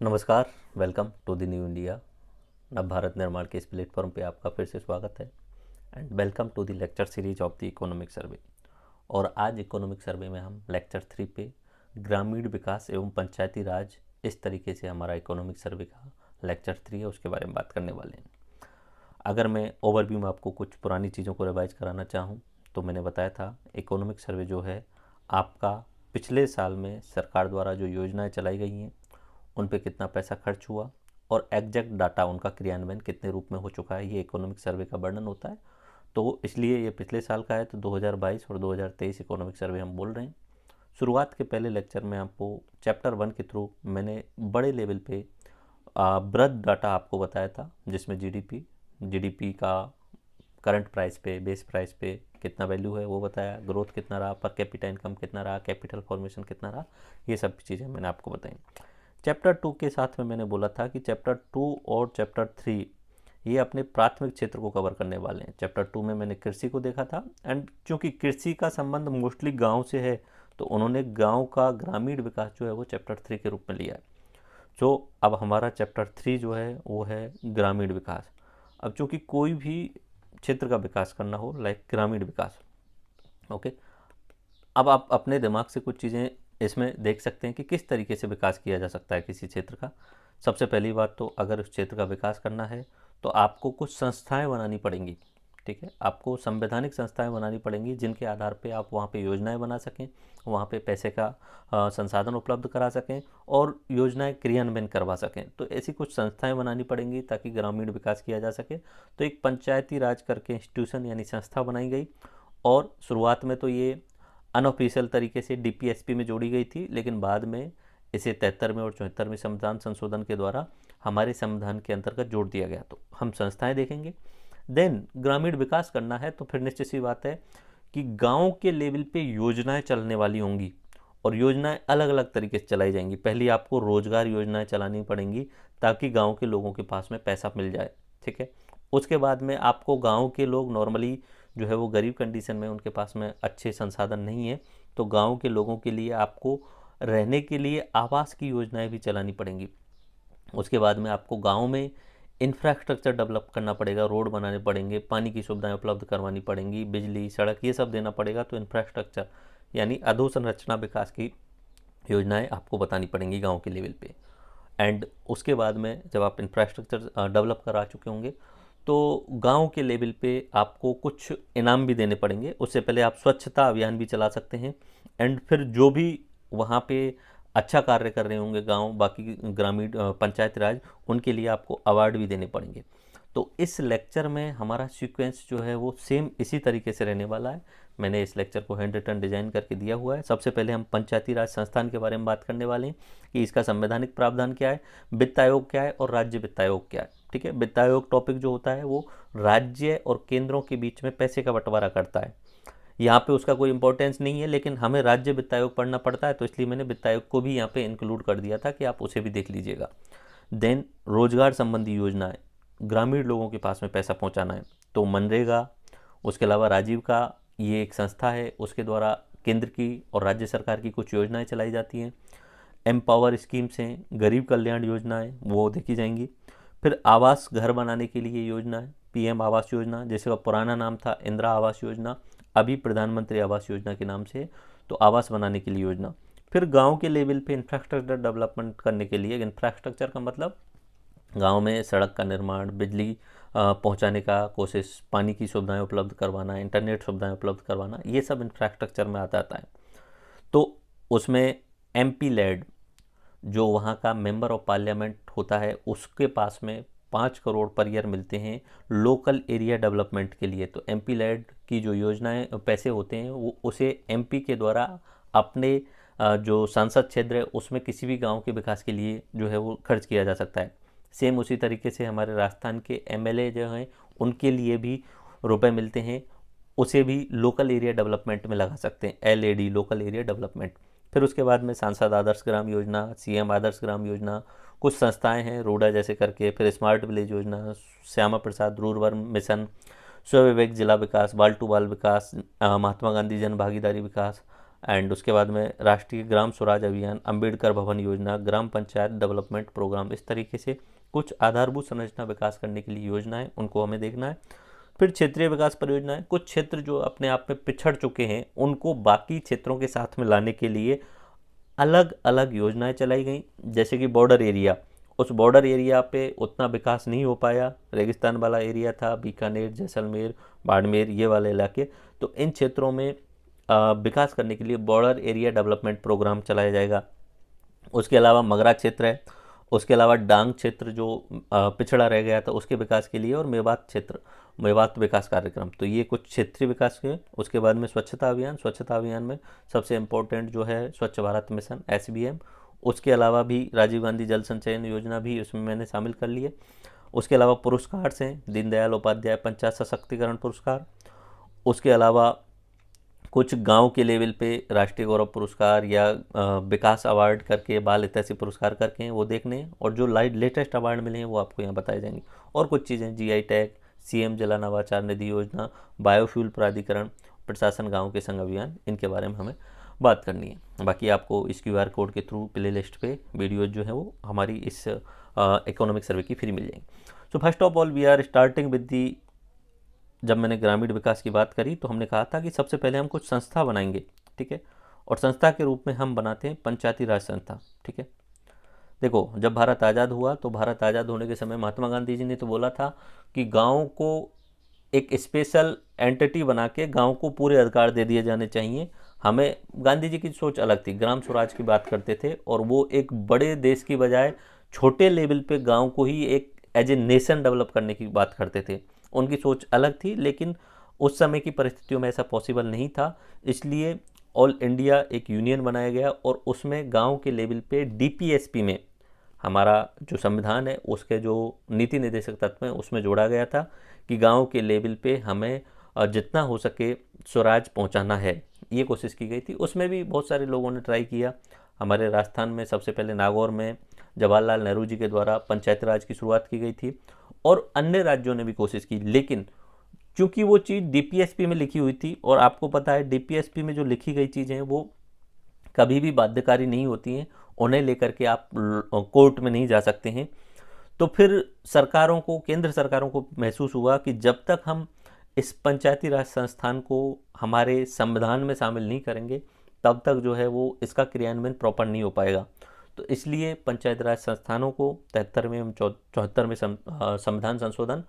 नमस्कार। Welcome to the new India. नव भारत निर्माण के इस प्लेटफॉर्म पे आपका फिर से स्वागत है and welcome to the lecture series of the economic survey. और आज इकोनॉमिक सर्वे में हम लेक्चर 3 पे ग्रामीण विकास एवं पंचायती राज, इस तरीके से हमारा इकोनॉमिक सर्वे का लेक्चर 3 है, उसके बारे में बात करने वाले हैं। अगर मैं ओवरव्यू में आपको कुछ पुरानी चीज़ों को रिवाइज कराना चाहूँ तो मैंने बताया था इकोनॉमिक सर्वे जो है आपका पिछले साल में सरकार द्वारा जो योजनाएं चलाई गई हैं उन पे कितना पैसा खर्च हुआ और एग्जैक्ट डाटा उनका क्रियान्वयन कितने रूप में हो चुका है, ये इकोनॉमिक सर्वे का वर्णन होता है। तो इसलिए ये पिछले साल का है, तो 2022 और 2023 इकोनॉमिक सर्वे हम बोल रहे हैं। शुरुआत के पहले लेक्चर में आपको चैप्टर 1 के थ्रू मैंने बड़े लेवल पे बृहद डाटा आपको बताया था, जिसमें जीडीपी का करंट प्राइस पे, बेस प्राइस पे कितना वैल्यू है वो बताया, ग्रोथ कितना रहा, पर कैपिटा इनकम कितना रहा, कैपिटल फॉर्मेशन कितना रहा, ये सब चीज़ें मैंने आपको बताई। चैप्टर 2 के साथ में मैंने बोला था कि चैप्टर 2 और चैप्टर 3 ये अपने प्राथमिक क्षेत्र को कवर करने वाले हैं। चैप्टर 2 में मैंने कृषि को देखा था एंड क्योंकि कृषि का संबंध मोस्टली गांव से है तो उन्होंने गांव का ग्रामीण विकास जो है वो चैप्टर 3 के रूप में लिया है। तो अब हमारा चैप्टर 3 जो है वो है ग्रामीण विकास। अब चूँकि कोई भी क्षेत्र का विकास करना हो, लाइक ग्रामीण विकास, ओके, अब आप अपने दिमाग से कुछ चीज़ें इसमें देख सकते हैं कि किस तरीके से विकास किया जा सकता है किसी क्षेत्र का। सबसे पहली बात तो अगर उस क्षेत्र का विकास करना है तो आपको कुछ संस्थाएं बनानी पड़ेंगी। ठीक है, आपको संवैधानिक संस्थाएं बनानी पड़ेंगी जिनके आधार पे आप वहाँ पे योजनाएं बना सकें, वहाँ पे पैसे का संसाधन उपलब्ध करा सकें और योजनाएं क्रियान्वयन करवा सकें। तो ऐसी कुछ संस्थाएं बनानी पड़ेंगी ताकि ग्रामीण विकास किया जा सके। तो एक पंचायती राज करके इंस्टीट्यूशन यानी संस्था बनाई गई और शुरुआत में तो ये अनऑफिशियल तरीके से डीपीएसपी में जोड़ी गई थी, लेकिन बाद में इसे 73वें और 74वें संविधान संशोधन के द्वारा हमारे संविधान के अंतर्गत जोड़ दिया गया। तो हम संस्थाएं देखेंगे। देन ग्रामीण विकास करना है तो फिर निश्चित सी बात है कि गांव के लेवल पे योजनाएं चलने वाली होंगी और योजनाएं अलग अलग तरीके से चलाई जाएंगी। पहले आपको रोजगार योजनाएं चलानी पड़ेंगी ताकि गांव के लोगों के पास में पैसा मिल जाए। ठीक है, उसके बाद में आपको गांव के लोग नॉर्मली जो है वो गरीब कंडीशन में, उनके पास में अच्छे संसाधन नहीं है, तो गांव के लोगों के लिए आपको रहने के लिए आवास की योजनाएं भी चलानी पड़ेंगी। उसके बाद में आपको गांव में इंफ्रास्ट्रक्चर डेवलप करना पड़ेगा, रोड बनाने पड़ेंगे, पानी की सुविधाएं उपलब्ध करवानी पड़ेंगी, बिजली, सड़क, ये सब देना पड़ेगा। तो इंफ्रास्ट्रक्चर यानी अधोसंरचना विकास की योजनाएं आपको बतानी पड़ेंगी गांव के लेवल पे। एंड उसके बाद में जब आप इंफ्रास्ट्रक्चर डेवलप करा चुके होंगे तो गांव के लेवल पे आपको कुछ इनाम भी देने पड़ेंगे। उससे पहले आप स्वच्छता अभियान भी चला सकते हैं एंड फिर जो भी वहाँ पे अच्छा कार्य कर रहे होंगे गांव, बाकी ग्रामीण पंचायत राज, उनके लिए आपको अवार्ड भी देने पड़ेंगे। तो इस लेक्चर में हमारा सीक्वेंस जो है वो सेम इसी तरीके से रहने वाला है। मैंने इस लेक्चर को हैंड रिटन डिजाइन करके दिया हुआ है। सबसे पहले हम पंचायती राज संस्थान के बारे में बात करने वाले हैं कि इसका संवैधानिक प्रावधान क्या है, वित्त आयोग क्या है और राज्य वित्त आयोग क्या है। ठीक है, वित्त आयोग टॉपिक जो होता है वो राज्य और केंद्रों के बीच में पैसे का बंटवारा करता है। यहाँ पे उसका कोई इंपॉर्टेंस नहीं है, लेकिन हमें राज्य वित्त आयोग पढ़ना पड़ता है तो इसलिए मैंने वित्त आयोग को भी यहाँ पे इंक्लूड कर दिया था कि आप उसे भी देख लीजिएगा। देन रोजगार संबंधी योजनाएं, ग्रामीण लोगों के पास में पैसा पहुंचाना है तो मनरेगा, उसके अलावा राजीव का ये एक संस्था है, उसके द्वारा केंद्र की और राज्य सरकार की कुछ योजनाएं चलाई जाती हैं। एम्पावर स्कीम्स हैं, गरीब कल्याण योजनाएं, वो देखी जाएंगी। फिर आवास घर बनाने के लिए योजना है, पीएम आवास योजना, जैसे का पुराना नाम था इंदिरा आवास योजना, अभी प्रधानमंत्री आवास योजना के नाम से, तो आवास बनाने के लिए योजना। फिर गांव के लेवल पे इंफ्रास्ट्रक्चर डेवलपमेंट करने के लिए, इंफ्रास्ट्रक्चर का मतलब गांव में सड़क का निर्माण, बिजली पहुंचाने का कोशिश, पानी की सुविधाएं उपलब्ध करवाना, इंटरनेट सुविधाएं उपलब्ध करवाना, ये सब इंफ्रास्ट्रक्चर में आ जाता है। तो उसमें एमपी लेड जो वहाँ का मेंबर ऑफ पार्लियामेंट होता है उसके पास में 5 करोड़ पर ईयर मिलते हैं लोकल एरिया डेवलपमेंट के लिए। तो एमपी लेड की जो योजनाएं, पैसे होते हैं वो उसे एमपी के द्वारा अपने जो संसद क्षेत्र है उसमें किसी भी गांव के विकास के लिए जो है वो खर्च किया जा सकता है। सेम उसी तरीके से हमारे राजस्थान के एमएलए जो हैं उनके लिए भी रुपए मिलते हैं, उसे भी लोकल एरिया डेवलपमेंट में लगा सकते हैं, एलएडी, लोकल एरिया डेवलपमेंट। फिर उसके बाद में सांसद आदर्श ग्राम योजना, सीएम आदर्श ग्राम योजना, कुछ संस्थाएं हैं रोडा जैसे करके, फिर स्मार्ट विलेज योजना, श्यामा प्रसाद रूरल मिशन, स्वविवेक जिला विकास, बाल टू बाल विकास, महात्मा गांधी जन भागीदारी विकास एंड उसके बाद में राष्ट्रीय ग्राम स्वराज अभियान, अंबेडकर भवन योजना, ग्राम पंचायत डेवलपमेंट प्रोग्राम, इस तरीके से कुछ आधारभूत संरचना विकास करने के लिए योजनाएं, उनको हमें देखना है। फिर क्षेत्रीय विकास परियोजनाएं, कुछ क्षेत्र जो अपने आप में पिछड़ चुके हैं उनको बाकी क्षेत्रों के साथ में लाने के लिए अलग अलग योजनाएं चलाई गई। जैसे कि बॉर्डर एरिया, उस बॉर्डर एरिया पे उतना विकास नहीं हो पाया, रेगिस्तान वाला एरिया था, बीकानेर, जैसलमेर, बाड़मेर, ये वाले इलाके। तो इन क्षेत्रों में विकास करने के लिए बॉर्डर एरिया डेवलपमेंट प्रोग्राम चलाया जाएगा। उसके अलावा मगरा क्षेत्र है, उसके अलावा डांग क्षेत्र जो पिछड़ा रह गया था उसके विकास के लिए, और मेवात क्षेत्र, मेवात विकास कार्यक्रम। तो ये कुछ क्षेत्रीय विकास के। उसके बाद में स्वच्छता अभियान, स्वच्छता अभियान में सबसे इम्पोर्टेंट जो है स्वच्छ भारत मिशन, SBM। उसके अलावा भी राजीव गांधी जल संचयन योजना भी उसमें मैंने शामिल कर ली है। उसके अलावा पुरस्कार से दीनदयाल उपाध्याय पंचायत सशक्तिकरण पुरस्कार, उसके अलावा कुछ गांव के लेवल पे राष्ट्रीय गौरव पुरस्कार या विकास अवार्ड करके, बाल हितैषी पुरस्कार करके वो देखने हैं, और जो लेटेस्ट अवार्ड मिले हैं वो आपको यहाँ बताए जाएंगे। और कुछ चीज़ें GI टैग, CM जिला नवाचार निधि योजना, बायोफ्यूल प्राधिकरण, प्रशासन गाँव के संग अभियान, इनके बारे में हमें बात करनी है। बाकी आपको इस QR कोड के थ्रू प्ले लिस्ट पे वीडियोज जो है वो हमारी इस इकोनॉमिक सर्वे की फ्री मिल जाएंगी। So first of all we are starting with the, जब मैंने ग्रामीण विकास की बात करी तो हमने कहा था कि सबसे पहले हम कुछ संस्था बनाएंगे, ठीक है, और संस्था के रूप में हम बनाते हैं पंचायती राज संस्था, ठीक है। देखो, जब भारत आज़ाद हुआ तो भारत आज़ाद होने के समय महात्मा गांधी जी ने तो बोला था कि गाँव को एक स्पेशल एंटिटी बना के गाँव को पूरे अधिकार दे दिए जाने चाहिए। हमें, गांधी जी की सोच अलग थी, ग्राम स्वराज की बात करते थे, और वो एक बड़े देश की बजाय छोटे लेवल पे गाँव को ही एक एज ए नेशन डेवलप करने की बात करते थे। उनकी सोच अलग थी, लेकिन उस समय की परिस्थितियों में ऐसा पॉसिबल नहीं था। इसलिए ऑल इंडिया एक यूनियन बनाया गया, और उसमें गांव के लेवल पे DPSP में हमारा जो संविधान है उसके जो नीति निर्देशक तत्व हैं उसमें जोड़ा गया था कि गांव के लेवल पे हमें जितना हो सके स्वराज पहुंचाना है, ये कोशिश की गई थी। उसमें भी बहुत सारे लोगों ने ट्राई किया। हमारे राजस्थान में सबसे पहले नागौर में जवाहरलाल नेहरू जी के द्वारा पंचायत राज की शुरुआत की गई थी, और अन्य राज्यों ने भी कोशिश की, लेकिन चूंकि वो चीज़ DPSP में लिखी हुई थी, और आपको पता है DPSP में जो लिखी गई चीज़ें हैं वो कभी भी बाध्यकारी नहीं होती हैं, उन्हें लेकर के आप कोर्ट में नहीं जा सकते हैं। तो फिर सरकारों को, केंद्र सरकारों को महसूस हुआ कि जब तक हम इस पंचायती राज संस्थान को हमारे संविधान में शामिल नहीं करेंगे तब तक जो है वो इसका क्रियान्वयन प्रॉपर नहीं हो पाएगा। तो इसलिए पंचायत राज संस्थानों को 73वें एवं 74वें संविधान संशोधन,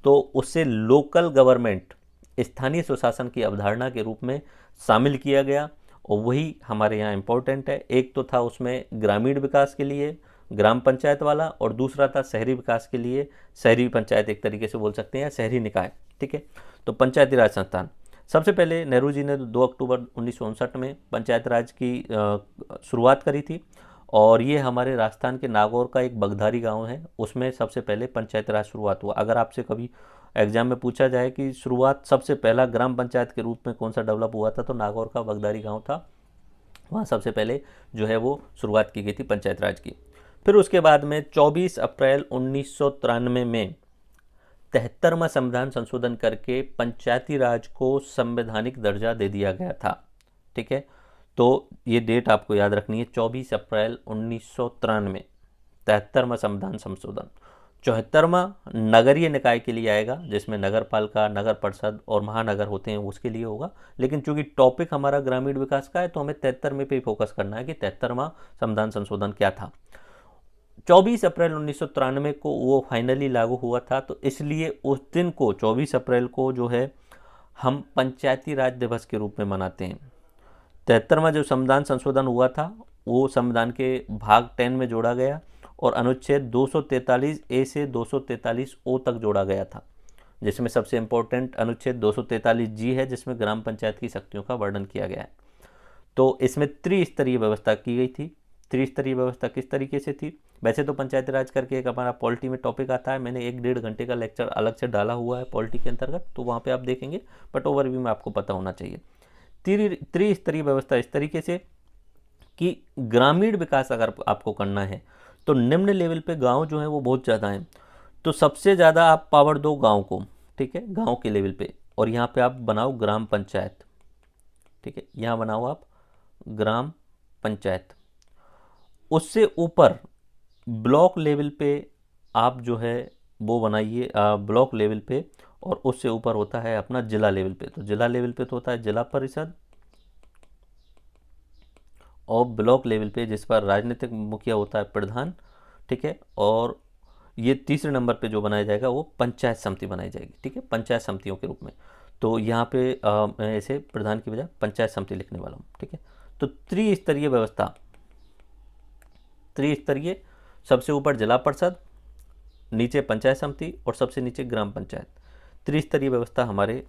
तो उससे लोकल गवर्नमेंट, स्थानीय स्वशासन की अवधारणा के रूप में शामिल किया गया, और वही हमारे यहाँ इम्पोर्टेंट है। एक तो था उसमें ग्रामीण विकास के लिए ग्राम पंचायत वाला, और दूसरा था शहरी विकास के लिए शहरी पंचायत, एक तरीके से बोल सकते हैं, या शहरी निकाय, ठीक है। तो पंचायती राज संस्थान, सबसे पहले नेहरू जी ने 2 अक्टूबर 1959 में पंचायत राज की शुरुआत करी थी, और ये हमारे राजस्थान के नागौर का एक बगधारी गांव है, उसमें सबसे पहले पंचायत राज शुरुआत हुआ। अगर आपसे कभी एग्जाम में पूछा जाए कि शुरुआत सबसे पहला ग्राम पंचायत के रूप में कौन सा डेवलप हुआ था, तो नागौर का बगधारी गांव था, वहाँ सबसे पहले जो है वो शुरुआत की गई थी पंचायत राज की। फिर उसके बाद में 24 अप्रैल 1993 में 73वां संविधान संशोधन करके पंचायती राज को संवैधानिक दर्जा दे दिया गया था, ठीक है। तो ये डेट आपको याद रखनी है, 24 अप्रैल 1993, 73वां संविधान संशोधन। 74वां नगरीय निकाय के लिए आएगा, जिसमें नगर पालिका, नगर परिषद और महानगर होते हैं, उसके लिए होगा। लेकिन चूंकि टॉपिक हमारा ग्रामीण विकास का है तो हमें 73 में पे फोकस करना है कि 73वां संविधान संशोधन क्या था। 24 अप्रैल 1993 को वो फाइनली लागू हुआ था, तो इसलिए उस दिन को 24 अप्रैल को जो है हम पंचायती राज दिवस के रूप में मनाते हैं। 73वां जो संविधान संशोधन हुआ था वो संविधान के भाग 10 में जोड़ा गया, और अनुच्छेद 243A से 243O तक जोड़ा गया था, जिसमें सबसे इम्पोर्टेंट अनुच्छेद 243G है, जिसमें ग्राम पंचायत की शक्तियों का वर्णन किया गया है। तो इसमें त्रिस्तरीय व्यवस्था की गई थी। त्रिस्तरीय व्यवस्था किस तरीके से थी? वैसे तो पंचायती राज करके एक हमारा पॉलिटी में टॉपिक आता है, मैंने 1-1.5 घंटे का लेक्चर अलग से डाला हुआ है पॉलिटी के अंतर्गत, तो वहाँ पे आप देखेंगे, बट ओवरव्यू में आपको पता होना चाहिए। त्रिस्तरीय व्यवस्था इस तरीके से कि ग्रामीण विकास अगर आपको करना है तो निम्न लेवल पे गांव जो है वो बहुत ज़्यादा हैं, तो सबसे ज़्यादा आप पावर दो गांव को, ठीक है, गांव के लेवल पे, और यहाँ पे आप बनाओ ग्राम पंचायत, ठीक है, यहाँ बनाओ आप ग्राम पंचायत। उससे ऊपर ब्लॉक लेवल पे आप जो है वो बनाइए ब्लॉक लेवल पे, और उससे ऊपर होता है अपना जिला लेवल पे। तो जिला लेवल पे तो होता है जिला परिषद, और ब्लॉक लेवल पे जिस पर राजनीतिक मुखिया होता है प्रधान, ठीक है। और ये तीसरे नंबर पे जो बनाया जाएगा वो पंचायत समिति बनाई जाएगी, ठीक है, पंचायत समितियों के रूप में। तो यहाँ पे मैं ऐसे प्रधान की बजाय पंचायत समिति लिखने वाला हूँ, ठीक है। तो त्रिस्तरीय व्यवस्था, त्रिस्तरीय, सबसे ऊपर जिला परिषद, नीचे पंचायत समिति और सबसे नीचे ग्राम पंचायत। त्रिस्तरीय व्यवस्था हमारे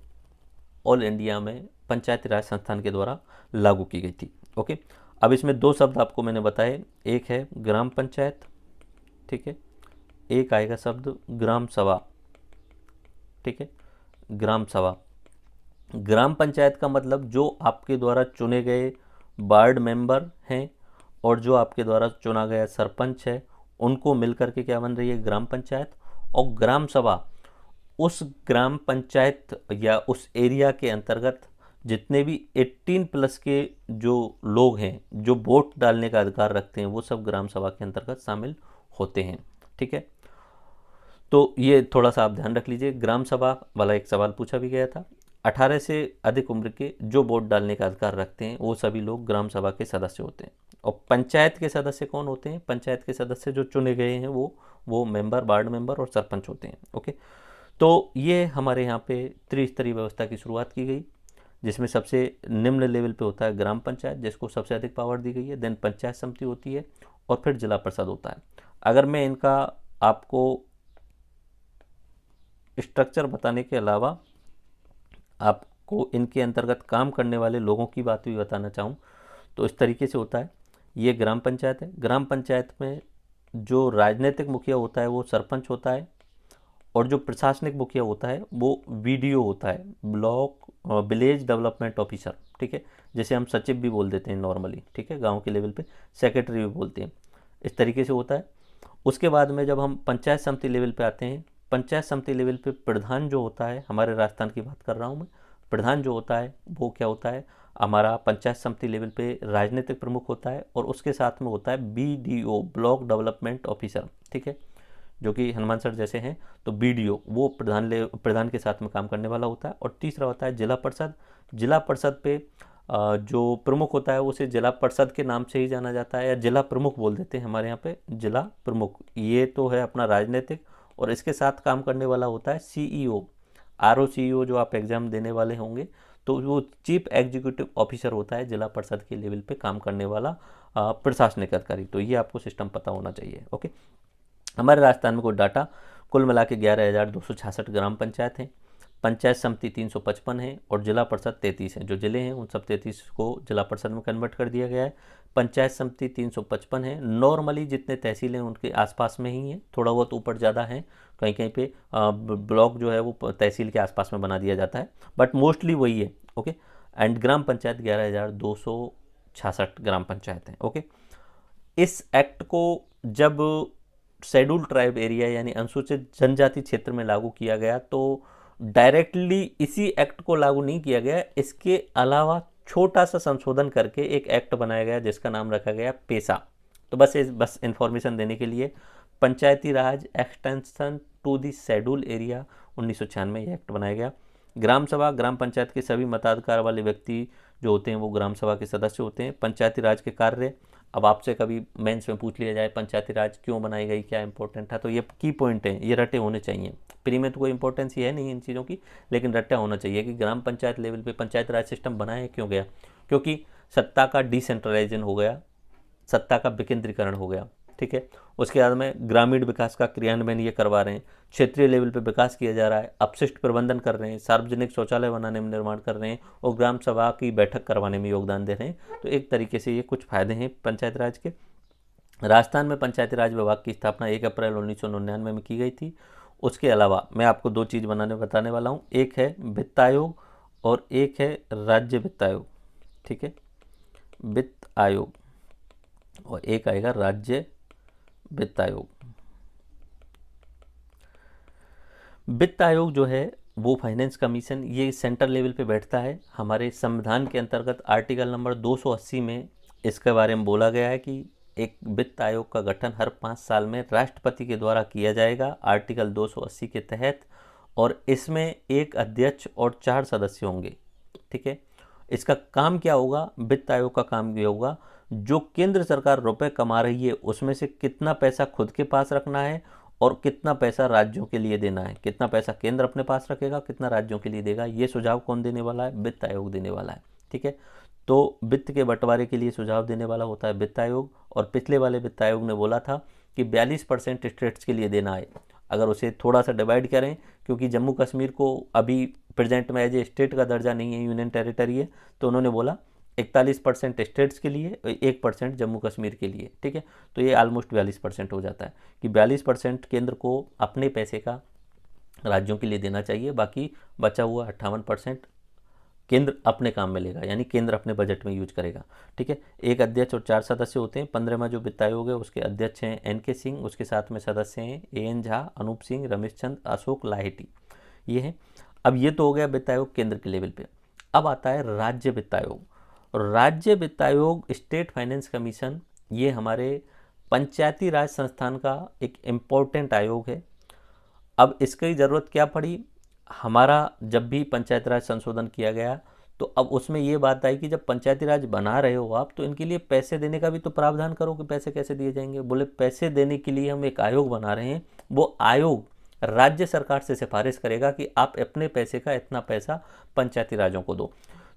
ऑल इंडिया में पंचायती राज संस्थान के द्वारा लागू की गई थी। ओके, अब इसमें दो शब्द आपको मैंने बताए, एक है ग्राम पंचायत, ठीक है, एक आएगा शब्द ग्राम सभा, ठीक है, ग्राम सभा। ग्राम पंचायत का मतलब जो आपके द्वारा चुने गए वार्ड मेंबर हैं और जो आपके द्वारा चुना गया सरपंच है, उनको मिलकर के क्या बन रही है, ग्राम पंचायत। और ग्राम सभा उस ग्राम पंचायत या उस एरिया के अंतर्गत जितने भी 18 प्लस के जो लोग हैं जो वोट डालने का अधिकार रखते हैं, वो सब ग्राम सभा के अंतर्गत शामिल होते हैं, ठीक है। तो ये थोड़ा सा आप ध्यान रख लीजिए। ग्राम सभा वाला एक सवाल पूछा भी गया था। 18 से अधिक उम्र के जो वोट डालने का अधिकार रखते हैं वो सभी लोग ग्राम सभा के सदस्य होते हैं। और पंचायत के सदस्य कौन होते हैं, पंचायत के सदस्य जो चुने गए हैं वो मेंबर, वार्ड मेंबर और सरपंच होते हैं। ओके, तो ये हमारे यहाँ पे त्रिस्तरीय व्यवस्था की शुरुआत की गई, जिसमें सबसे निम्न लेवल पे होता है ग्राम पंचायत, जिसको सबसे अधिक पावर दी गई है, देन पंचायत समिति होती है, और फिर जिला परिषद होता है। अगर मैं इनका आपको स्ट्रक्चर बताने के अलावा आपको इनके अंतर्गत काम करने वाले लोगों की बात भी बताना चाहूँ तो इस तरीके से होता है। ये ग्राम पंचायत है। ग्राम पंचायत में जो राजनीतिक मुखिया होता है वो सरपंच होता है, और जो प्रशासनिक मुखिया होता है वो बीडीओ होता है, ब्लॉक विलेज डेवलपमेंट ऑफिसर, ठीक है, जैसे हम सचिव भी बोल देते हैं नॉर्मली, ठीक है, गांव के लेवल पे सेक्रेटरी भी बोलते हैं, इस तरीके से होता है। उसके बाद में जब हम पंचायत समिति लेवल पे आते हैं, पंचायत समिति लेवल पे प्रधान जो होता है, हमारे राजस्थान की बात कर रहा हूँ मैं, प्रधान जो होता है वो क्या होता है, हमारा पंचायत समिति लेवल पे राजनीतिक प्रमुख होता है, और उसके साथ में होता है बीडीओ, ब्लॉक डेवलपमेंट ऑफिसर, ठीक है, जो कि हनुमान सर जैसे हैं। तो बीडीओ वो प्रधान के साथ में काम करने वाला होता है। और तीसरा होता है जिला परिषद। जिला परिषद पे जो प्रमुख होता है उसे जिला परिषद के नाम से ही जाना जाता है, या जिला प्रमुख बोल देते हैं हमारे यहाँ पे, जिला प्रमुख। ये तो है अपना राजनीतिक, और इसके साथ काम करने वाला होता है सीईओ, ROCEO, जो आप एग्जाम देने वाले होंगे, तो वो चीफ एग्जीक्यूटिव ऑफिसर होता है जिला परिषद के लेवल पे काम करने वाला प्रशासनिक अधिकारी। तो ये आपको सिस्टम पता होना चाहिए। ओके, हमारे राजस्थान में कोई डाटा कुल मिला के 11,266 ग्राम पंचायत हैं, पंचायत समिति 355 है, और जिला परिषद 33 हैं। जो जिले हैं उन सब 33 को जिला परिषद में कन्वर्ट कर दिया गया है। पंचायत समिति 355 है। नॉर्मली जितने तहसील हैं उनके आसपास में ही हैं, थोड़ा बहुत ऊपर ज़्यादा है, कहीं कहीं पे ब्लॉक जो है वो तहसील के आसपास में बना दिया जाता है, बट मोस्टली वही है। ओके, एंड ग्राम पंचायत 11,266 ग्राम पंचायत हैं। ओके, इस एक्ट को जब शेड्यूल ट्राइब एरिया यानी अनुसूचित जनजाति क्षेत्र में लागू किया गया, तो डायरेक्टली इसी एक्ट को लागू नहीं किया गया, इसके अलावा छोटा सा संशोधन करके एक एक्ट बनाया गया जिसका नाम रखा गया पेशा। तो बस इंफॉर्मेशन देने के लिए, Panchayati Raj extension to the schedule area 1996 ये एक्ट बनाया गया। ग्राम सभा, ग्राम पंचायत के सभी मताधिकार वाले व्यक्ति जो होते हैं वो ग्राम सभा के सदस्य होते हैं। पंचायती राज के कार्य, अब आपसे कभी मेंस में पूछ लिया जाए पंचायती राज क्यों बनाई गई, क्या इंपॉर्टेंट था, तो ये की पॉइंट है, ये रटे होने चाहिए। प्री में तो कोई इंपॉर्टेंस ही है नहीं इन चीज़ों की, लेकिन रट्टा होना चाहिए कि ग्राम पंचायत लेवल पे पंचायत राज सिस्टम बनाया क्यों गया, क्योंकि सत्ता का डिसेंट्रलाइजेशन हो गया, सत्ता का विकेंद्रीकरण हो गया, ठीक है। उसके बाद में ग्रामीण विकास का क्रियान्वयन ये करवा रहे हैं, क्षेत्रीय लेवल पे विकास किया जा रहा है, अपशिष्ट प्रबंधन कर रहे हैं, सार्वजनिक शौचालय बनाने में निर्माण कर रहे हैं, और ग्राम सभा की बैठक करवाने में योगदान दे रहे हैं। तो एक तरीके से ये कुछ फायदे हैं पंचायत राज के। राजस्थान में पंचायती राज विभाग की स्थापना 1 अप्रैल 1999 में की गई थी। उसके अलावा मैं आपको दो चीज़ बताने वाला हूँ, एक है वित्त आयोग और एक है राज्य वित्त आयोग, ठीक है, वित्त आयोग, और एक आएगा राज्य वित्त आयोग। वित्त आयोग जो है वो फाइनेंस कमीशन ये सेंट्रल लेवल पे बैठता है। हमारे संविधान के अंतर्गत आर्टिकल नंबर 280 में इसके बारे में बोला गया है कि एक वित्त आयोग का गठन हर 5 साल में राष्ट्रपति के द्वारा किया जाएगा, आर्टिकल 280 के तहत। और इसमें एक अध्यक्ष और 4 सदस्य होंगे। ठीक है, इसका काम क्या होगा? वित्त आयोग का काम ये होगा, जो केंद्र सरकार रुपए कमा रही है उसमें से कितना पैसा खुद के पास रखना है और कितना पैसा राज्यों के लिए देना है, कितना पैसा केंद्र अपने पास रखेगा, कितना राज्यों के लिए देगा, ये सुझाव कौन देने वाला है? वित्त आयोग देने वाला है। ठीक है, तो वित्त के बंटवारे के लिए सुझाव देने वाला होता है वित्त आयोग। और पिछले वाले वित्त आयोग ने बोला था कि 42% स्टेट्स के लिए देना है। अगर उसे थोड़ा सा डिवाइड करें, क्योंकि जम्मू कश्मीर को अभी प्रेजेंट में एज ए स्टेट का दर्जा नहीं है, यूनियन टेरिटरी है, तो उन्होंने बोला 41% स्टेट्स के लिए, 1% जम्मू कश्मीर के लिए। ठीक है, तो ये ऑलमोस्ट 42% हो जाता है कि 42% केंद्र को अपने पैसे का राज्यों के लिए देना चाहिए, बाकी बचा हुआ 58% केंद्र अपने काम में लेगा, यानी केंद्र अपने बजट में यूज करेगा। ठीक है, एक अध्यक्ष और 4 सदस्य होते हैं। 15वां जो वित्त आयोग है उसके अध्यक्ष हैं NK सिंह, उसके साथ में सदस्य हैं AN झा, अनूप सिंह, रमेश चंद, अशोक लाहिटी, ये हैं। अब ये तो हो गया वित्त आयोग केंद्र के लेवल पे। अब आता है राज्य वित्त आयोग। राज्य वित्त आयोग, स्टेट फाइनेंस कमीशन, ये हमारे पंचायती राज संस्थान का एक इम्पोर्टेंट आयोग है। अब इसकी ज़रूरत क्या पड़ी? हमारा जब भी पंचायती राज संशोधन किया गया तो अब उसमें ये बात आई कि जब पंचायती राज बना रहे हो आप, तो इनके लिए पैसे देने का भी तो प्रावधान करो कि पैसे कैसे दिए जाएंगे। बोले पैसे देने के लिए हम एक आयोग बना रहे हैं, वो आयोग राज्य सरकार से सिफारिश करेगा कि आप अपने पैसे का इतना पैसा पंचायती राजों को दो।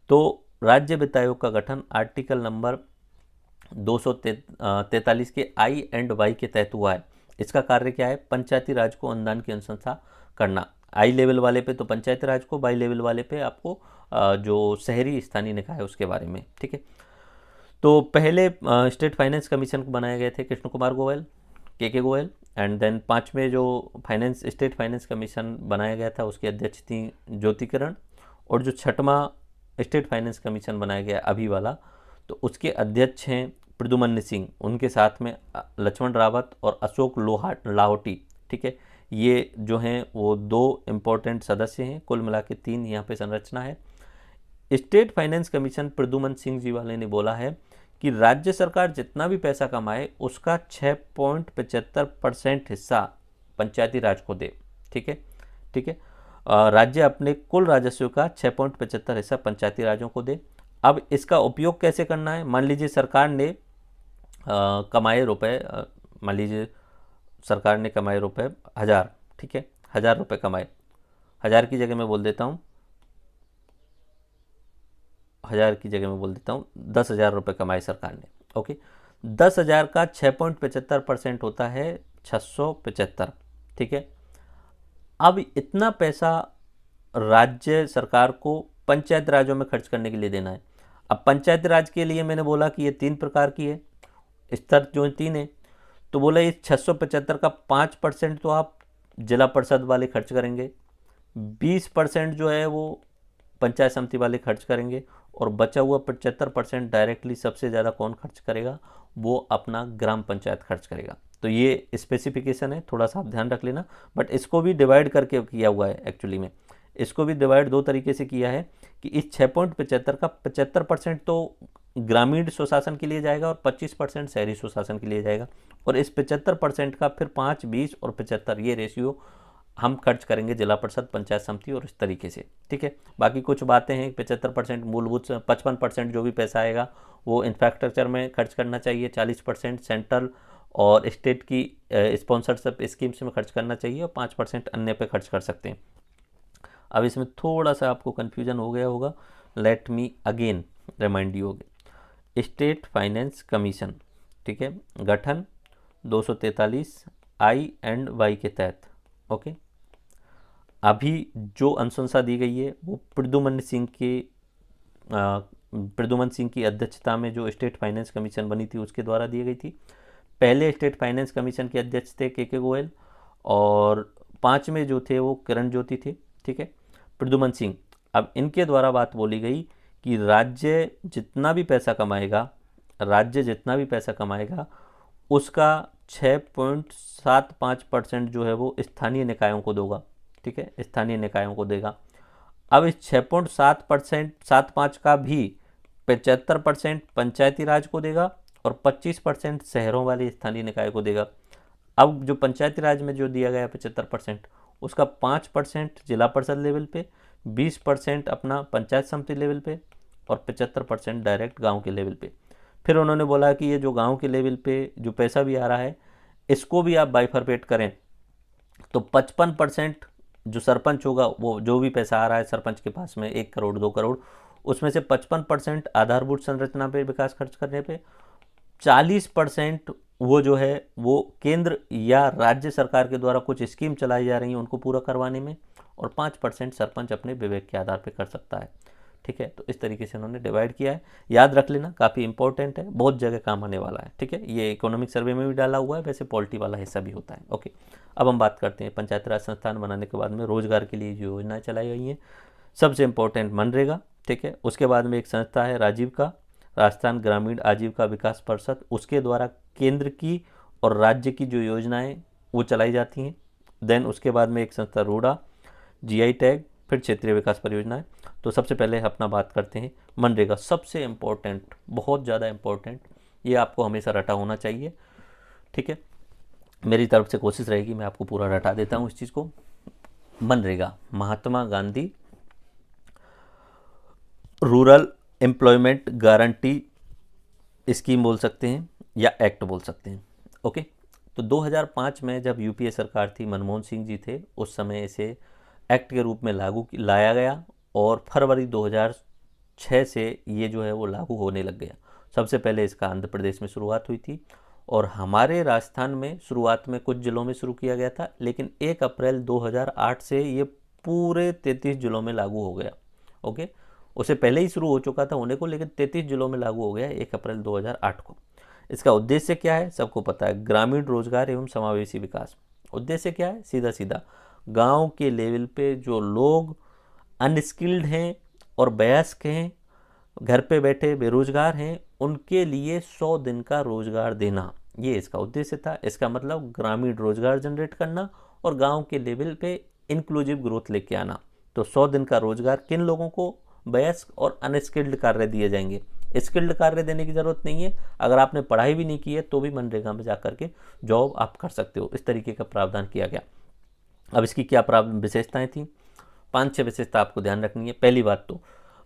तो राज्य वित्त आयोग का गठन आर्टिकल नंबर 243 के I&Y के तहत हुआ है। इसका कार्य क्या है? पंचायती राज को अनुदान की अनुशंसा करना। आई लेवल वाले पे तो पंचायती राज को, बाई लेवल वाले पे आपको जो शहरी स्थानीय निकाय है उसके बारे में। ठीक है, तो पहले स्टेट फाइनेंस कमीशन को बनाए गए थे Krishna Kumar Goyal, KK Goyal. And then 5वें जो स्टेट फाइनेंस कमीशन बनाया गया था उसकी अध्यक्ष थी ज्योति किरण। और जो 6वां स्टेट फाइनेंस कमीशन बनाया गया अभी वाला, तो उसके अध्यक्ष हैं प्रद्युम्न सिंह, उनके साथ में लक्ष्मण रावत और अशोक लाहोटी। ठीक है, ये जो हैं वो 2 इम्पोर्टेंट सदस्य हैं, कुल मिला के 3 यहाँ पे संरचना है। State finance commission Pradyumna Singh ji वाले ने बोला है कि राज्य सरकार जितना भी पैसा कमाए उसका 6.75% हिस्सा पंचायती राज को दे। ठीक है, ठीक है, राज्य अपने कुल राजस्व का 6.75 हिस्सा पंचायती राजों को दे। अब इसका उपयोग कैसे करना है? मान लीजिए सरकार ने कमाए रुपए, मान लीजिए सरकार ने कमाए रुपए 1000, ठीक है, 1000 रुपये कमाए, 1000 की जगह मैं बोल देता हूँ 10,000 रुपये कमाए सरकार ने। ओके, 10,000 का 6.75% होता है 675। ठीक है, अब इतना पैसा राज्य सरकार को पंचायत राज्यों में खर्च करने के लिए देना है। अब पंचायत राज के लिए मैंने बोला कि ये 3 प्रकार की है, स्तर जो 3 है, तो बोला इस 675 का 5% तो आप जिला परिषद वाले खर्च करेंगे, 20% जो है वो पंचायत समिति वाले खर्च करेंगे, और बचा हुआ 75% डायरेक्टली सबसे ज़्यादा कौन खर्च करेगा? वो अपना ग्राम पंचायत खर्च करेगा। तो ये स्पेसिफिकेशन है, थोड़ा सा आप ध्यान रख लेना। बट इसको भी डिवाइड करके किया हुआ है एक्चुअली में, इसको भी डिवाइड 2 तरीके से किया है कि इस 6.75 का 75% तो ग्रामीण स्वशासन के लिए जाएगा और 25% शहरी स्वशासन के लिए जाएगा, और इस 75% का फिर 5, 20 और 75 ये रेशियो हम खर्च करेंगे जिला परिषद, पंचायत समिति और इस तरीके से। ठीक है, बाकी कुछ बातें हैं, 75% मूलभूत, 55% जो भी पैसा आएगा वो इंफ्रास्ट्रक्चर में खर्च करना चाहिए, 40% सेंट्रल और स्टेट की स्पॉन्सरशिप स्कीम्स में खर्च करना चाहिए, और 5% अन्य पे खर्च कर सकते हैं। अब इसमें थोड़ा सा आपको कन्फ्यूजन हो गया होगा, let me again remind you होगा। स्टेट फाइनेंस कमीशन, ठीक है, गठन 243 I&Y के तहत। ओके, अभी जो अनुशंसा दी गई है वो प्रद्युम्न सिंह की अध्यक्षता में जो स्टेट फाइनेंस कमीशन बनी थी उसके द्वारा दी गई थी। पहले स्टेट फाइनेंस कमीशन के अध्यक्ष थे KK गोयल, और 5वें जो थे वो किरण ज्योति थे। ठीक है, प्रद्युम्न सिंह। अब इनके द्वारा बात बोली गई कि राज्य जितना भी पैसा कमाएगा उसका 6.75% जो है वो स्थानीय निकायों को दोगा। ठीक है, स्थानीय निकायों को देगा। अब इस 6.7% 7.5 का भी 75% पंचायती राज को देगा और 25% शहरों वाले स्थानीय निकाय को देगा। अब जो पंचायती राज में जो दिया गया 75%, उसका 5% जिला परिषद लेवल पे, 20% अपना पंचायत समिति लेवल पे और 75% डायरेक्ट गांव के लेवल पे। फिर उन्होंने बोला कि ये जो गांव के लेवल पे जो पैसा भी आ रहा है इसको भी आप बाइफरपेट करें तो 55% जो सरपंच होगा, वो जो भी पैसा आ रहा है सरपंच के पास में 1 करोड़ 2 करोड़, उसमें से 55% आधारभूत संरचना पे विकास खर्च करने पे, 40% वो जो है वो केंद्र या राज्य सरकार के द्वारा कुछ स्कीम चलाई जा रही हैं उनको पूरा करवाने में, और 5% सरपंच अपने विवेक के आधार पर कर सकता है। ठीक है, तो इस तरीके से उन्होंने डिवाइड किया है। याद रख लेना, काफ़ी इंपॉर्टेंट है, बहुत जगह काम आने वाला है। ठीक है, ये इकोनॉमिक सर्वे में भी डाला हुआ है, वैसे पॉलिटी वाला हिस्सा भी होता है। ओके, अब हम बात करते हैं पंचायत राज संस्थान बनाने के बाद में रोजगार के लिए जो योजनाएं चलाई गई हैं। सबसे इम्पोर्टेंट मनरेगा, ठीक है, उसके बाद में एक संस्था है राजीविका, राजस्थान ग्रामीण आजीविका विकास परिषद, उसके द्वारा केंद्र की और राज्य की जो योजनाएं वो चलाई जाती हैं। देन उसके बाद में एक संस्था रूडा, GI टैग, फिर क्षेत्रीय विकास परियोजनाएं। तो सबसे पहले अपना बात करते हैं मनरेगा, सबसे इम्पोर्टेंट, बहुत ज़्यादा इम्पोर्टेंट, ये आपको हमेशा रटा होना चाहिए। ठीक है, मेरी तरफ से कोशिश रहेगी, मैं आपको पूरा रटा देता हूँ इस चीज़ को। MNREGA Mahatma Gandhi rural employment guarantee scheme बोल सकते हैं या एक्ट बोल सकते हैं। ओके, तो 2005 में जब UPA सरकार थी, मनमोहन सिंह जी थे, उस समय इसे एक्ट के रूप में लाया गया और फरवरी 2006 से ये जो है वो लागू होने लग गया। सबसे पहले इसका आंध्र प्रदेश में शुरुआत हुई थी और हमारे राजस्थान में शुरुआत में कुछ जिलों में शुरू किया गया था, लेकिन 1 अप्रैल 2008 से ये पूरे 33 जिलों में लागू हो गया। ओके, उससे पहले ही शुरू हो चुका था होने को, लेकिन 33 जिलों में लागू हो गया 1 अप्रैल 2008 को। इसका उद्देश्य क्या है सबको पता है, ग्रामीण रोजगार एवं समावेशी विकास। उद्देश्य क्या है, सीधा सीधा गांव के लेवल पे जो लोग अनस्किल्ड हैं और वयस्क हैं, घर पे बैठे बेरोजगार हैं, उनके लिए 100 दिन का रोजगार देना, ये इसका उद्देश्य था। इसका मतलब ग्रामीण रोजगार जनरेट करना और गांव के लेवल पे इंक्लूसिव ग्रोथ लेके आना। तो 100 दिन का रोजगार किन लोगों को, वयस्क और अनस्किल्ड कार्य दिए जाएंगे। स्किल्ड कार्य देने की ज़रूरत नहीं है, अगर आपने पढ़ाई भी नहीं की है तो भी मनरेगा में जाकर के जॉब आप कर सकते हो। इस तरीके का प्रावधान किया गया। अब इसकी क्या विशेषताएं थी, 5-6 विशेषता आपको ध्यान रखनी है। पहली बात तो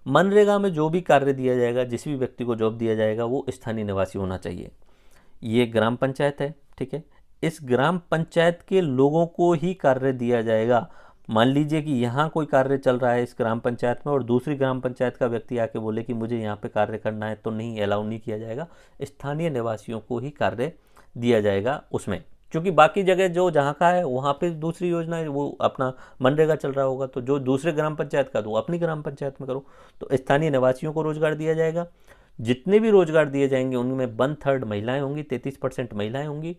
मनरेगा में जो भी कार्य दिया जाएगा, जिस भी व्यक्ति को जॉब दिया जाएगा, वो स्थानीय निवासी होना चाहिए। ये ग्राम पंचायत है, ठीक है, इस ग्राम पंचायत के लोगों को ही कार्य दिया जाएगा। मान लीजिए कि यहाँ कोई कार्य चल रहा है इस ग्राम पंचायत में और दूसरी ग्राम पंचायत का व्यक्ति आके बोले कि मुझे यहाँ पे कार्य करना है, तो नहीं, अलाउ नहीं किया जाएगा। स्थानीय निवासियों को ही कार्य दिया जाएगा उसमें, क्योंकि बाकी जगह जो जहाँ का है वहाँ पे दूसरी योजना है, वो अपना मनरेगा चल रहा होगा, तो जो दूसरे ग्राम पंचायत का तो अपनी ग्राम पंचायत में करो। तो स्थानीय निवासियों को रोजगार दिया जाएगा। जितने भी रोजगार दिए जाएंगे उनमें 1/3 महिलाएं होंगी, 33% महिलाएं होंगी।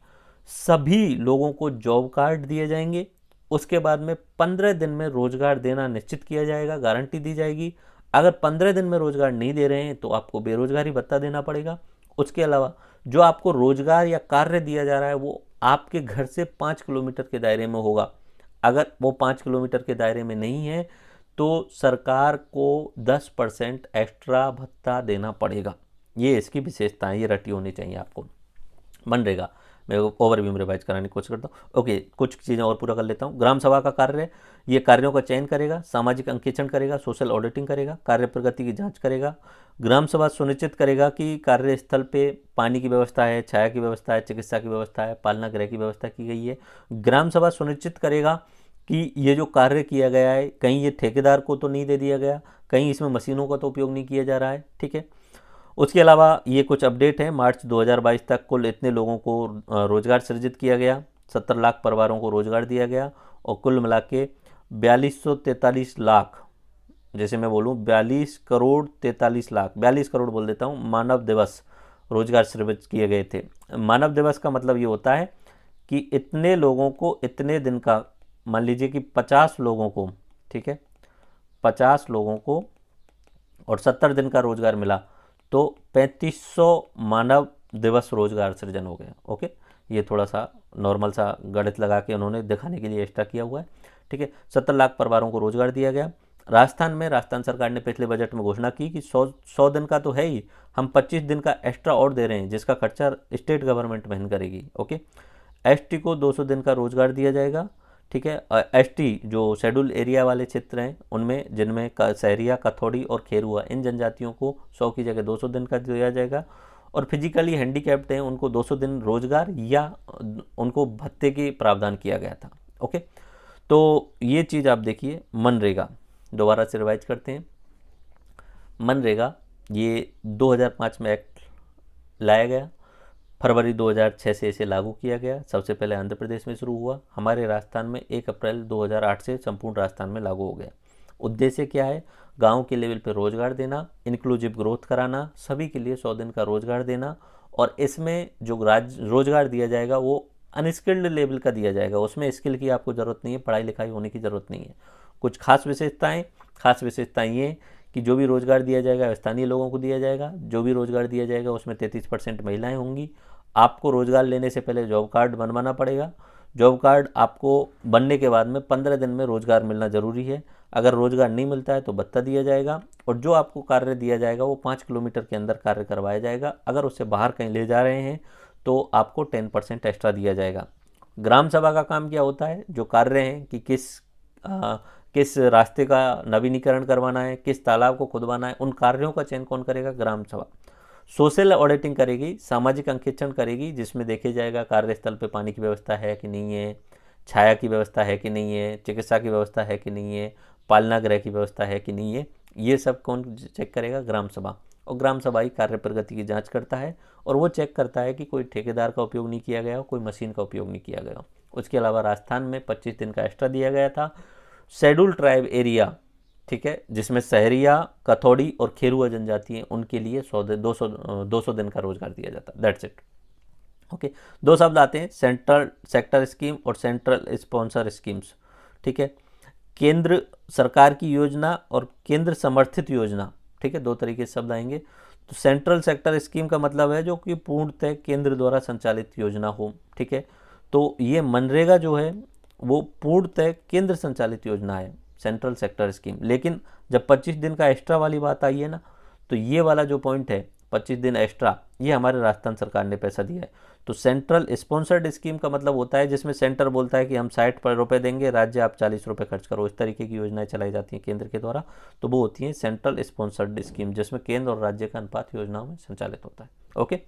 सभी लोगों को जॉब कार्ड दिए जाएंगे। उसके बाद में 15 दिन में रोजगार देना निश्चित किया जाएगा, गारंटी दी जाएगी। अगर 15 दिन में रोजगार नहीं दे रहे हैं तो आपको बेरोजगारी भत्ता देना पड़ेगा। उसके अलावा जो आपको रोजगार या कार्य दिया जा रहा है वो आपके घर से 5 किलोमीटर के दायरे में होगा। अगर वो 5 किलोमीटर के दायरे में नहीं है तो सरकार को 10% एक्स्ट्रा भत्ता देना पड़ेगा। ये इसकी विशेषताएं, ये रटी होनी चाहिए आपको। मनरेगा मैं ओवरव्यू में रिवाइज कराने की कोशिश करता हूँ। ओके, कुछ चीज़ें और पूरा कर लेता हूँ। ग्राम सभा का कार्य है, ये कार्यों का चयन करेगा, सामाजिक अंकेक्षण करेगा, सोशल ऑडिटिंग करेगा, कार्य प्रगति की जांच करेगा। ग्राम सभा सुनिश्चित करेगा कि कार्यस्थल पे पानी की व्यवस्था है, छाया की व्यवस्था है, चिकित्सा की व्यवस्था है, पालना गृह की व्यवस्था की गई है। ग्राम सभा सुनिश्चित करेगा कि ये जो कार्य किया गया है कहीं ये ठेकेदार को तो नहीं दे दिया गया, कहीं इसमें मशीनों का तो उपयोग नहीं किया जा रहा है। ठीक है, उसके अलावा ये कुछ अपडेट है। मार्च 2022 तक कुल इतने लोगों को रोजगार सृजित किया गया, 70 लाख परिवारों को रोजगार दिया गया और कुल मिला के 4243 लाख, जैसे मैं बोलूँ 42 करोड़ 43 लाख, 42 करोड़ बोल देता हूँ, मानव दिवस रोजगार सृजित किए गए थे। मानव दिवस का मतलब ये होता है कि इतने लोगों को इतने दिन का, मान लीजिए कि 50 लोगों को, ठीक है, 50 लोगों को और 70 दिन का रोजगार मिला तो 3500 मानव दिवस रोजगार सृजन हो गया। ओके, ये थोड़ा सा नॉर्मल सा गणित लगा के उन्होंने दिखाने के लिए एक्स्ट्रा किया हुआ है। ठीक है। 70 लाख परिवारों को रोजगार दिया गया। राजस्थान में राजस्थान सरकार ने पिछले बजट में घोषणा की कि 100 दिन का तो है ही, हम 25 दिन का एक्स्ट्रा और दे रहे हैं, जिसका खर्चा स्टेट गवर्नमेंट वहन करेगी। ओके। एसटी को 200 दिन का रोजगार दिया जाएगा, ठीक है। एसटी जो शेड्यूल एरिया वाले क्षेत्र हैं उनमें, जिनमें सहरिया, कथौड़ी और खेरुआ, इन जनजातियों को 100 की जगह 200 दिन का दिया जाएगा। और फिजिकली हैंडीकैप्ड हैं उनको 200 दिन रोजगार या उनको भत्ते के प्रावधान किया गया था। ओके। तो ये चीज़ आप देखिए। मनरेगा, दोबारा से रिवाइज करते हैं। मनरेगा ये 2005 में एक्ट लाया गया, फरवरी 2006 से इसे लागू किया गया। सबसे पहले आंध्र प्रदेश में शुरू हुआ, हमारे राजस्थान में 1 अप्रैल 2008 से संपूर्ण राजस्थान में लागू हो गया। उद्देश्य क्या है? गांव के लेवल पे रोजगार देना, इंक्लूसिव ग्रोथ कराना, सभी के लिए 100 दिन का रोजगार देना। और इसमें जो रोजगार दिया जाएगा वो अनस्किल्ड लेवल का दिया जाएगा, उसमें स्किल की आपको ज़रूरत नहीं है, पढ़ाई लिखाई होने की ज़रूरत नहीं है। कुछ खास विशेषताएं ये कि जो भी रोजगार दिया जाएगा स्थानीय लोगों को दिया जाएगा, जो भी रोजगार दिया जाएगा उसमें 33% महिलाएं होंगी। आपको रोजगार लेने से पहले जॉब कार्ड बनवाना पड़ेगा। जॉब कार्ड आपको बनने के बाद में 15 दिन में रोजगार मिलना ज़रूरी है। अगर रोजगार नहीं मिलता है तो भत्ता दिया जाएगा। और जो आपको कार्य दिया जाएगा वो 5 किलोमीटर के अंदर कार्य करवाया जाएगा। अगर उससे बाहर कहीं ले जा रहे हैं तो आपको 10% एक्स्ट्रा दिया जाएगा। ग्राम सभा का काम क्या होता है? जो कार्य हैं कि किस रास्ते का नवीनीकरण करवाना है, किस तालाब को खुदवाना है, उन कार्यों का चयन कौन करेगा? ग्राम सभा। सोशल ऑडिटिंग करेगी, सामाजिक अंकेक्षण करेगी, जिसमें देखे जाएगा कार्यस्थल पे पानी की व्यवस्था है कि नहीं है, छाया की व्यवस्था है कि नहीं है, चिकित्सा की व्यवस्था है कि नहीं है, पालना गृह की व्यवस्था है कि नहीं है। ये सब कौन चेक करेगा? ग्राम सभा। और ग्राम सभा ही कार्य प्रगति की जांच करता है और वो चेक करता है कि कोई ठेकेदार का उपयोग नहीं किया गया, कोई मशीन का उपयोग नहीं किया गया। उसके अलावा राजस्थान में 25 दिन का एक्स्ट्रा दिया गया था। शेड्यूल ट्राइब एरिया, ठीक है, जिसमें सहरिया, कथौड़ी और खेरुआ जनजाति हैं, उनके लिए 200 दिन का रोजगार दिया जाता है। That's it. ओके। 2 शब्द आते हैं, सेंट्रल सेक्टर स्कीम और सेंट्रल स्पॉन्सर स्कीम्स, ठीक है। केंद्र सरकार की योजना और केंद्र समर्थित योजना, ठीक है, 2 तरीके से शब्द आएंगे। तो सेंट्रल सेक्टर स्कीम का मतलब है जो कि पूर्णतः केंद्र द्वारा संचालित योजना हो, ठीक है। तो ये मनरेगा जो है वो पूर्णतः केंद्र संचालित योजना है, सेंट्रल सेक्टर स्कीम। लेकिन जब 25 दिन का एक्स्ट्रा वाली बात आई है ना, तो ये वाला जो पॉइंट है 25 दिन एक्स्ट्रा, ये हमारे राजस्थान सरकार ने पैसा दिया है। तो सेंट्रल स्पॉन्सर्ड स्कीम का मतलब होता है जिसमें सेंटर बोलता है कि हम 60 रुपये देंगे, राज्य आप 40 रुपये खर्च करो। इस तरीके की योजनाएं चलाई जाती हैं केंद्र के द्वारा, तो वो होती हैं सेंट्रल स्पॉन्सर्ड स्कीम, जिसमें केंद्र और राज्य का अनुपात योजनाओं में संचालित होता है। ओके।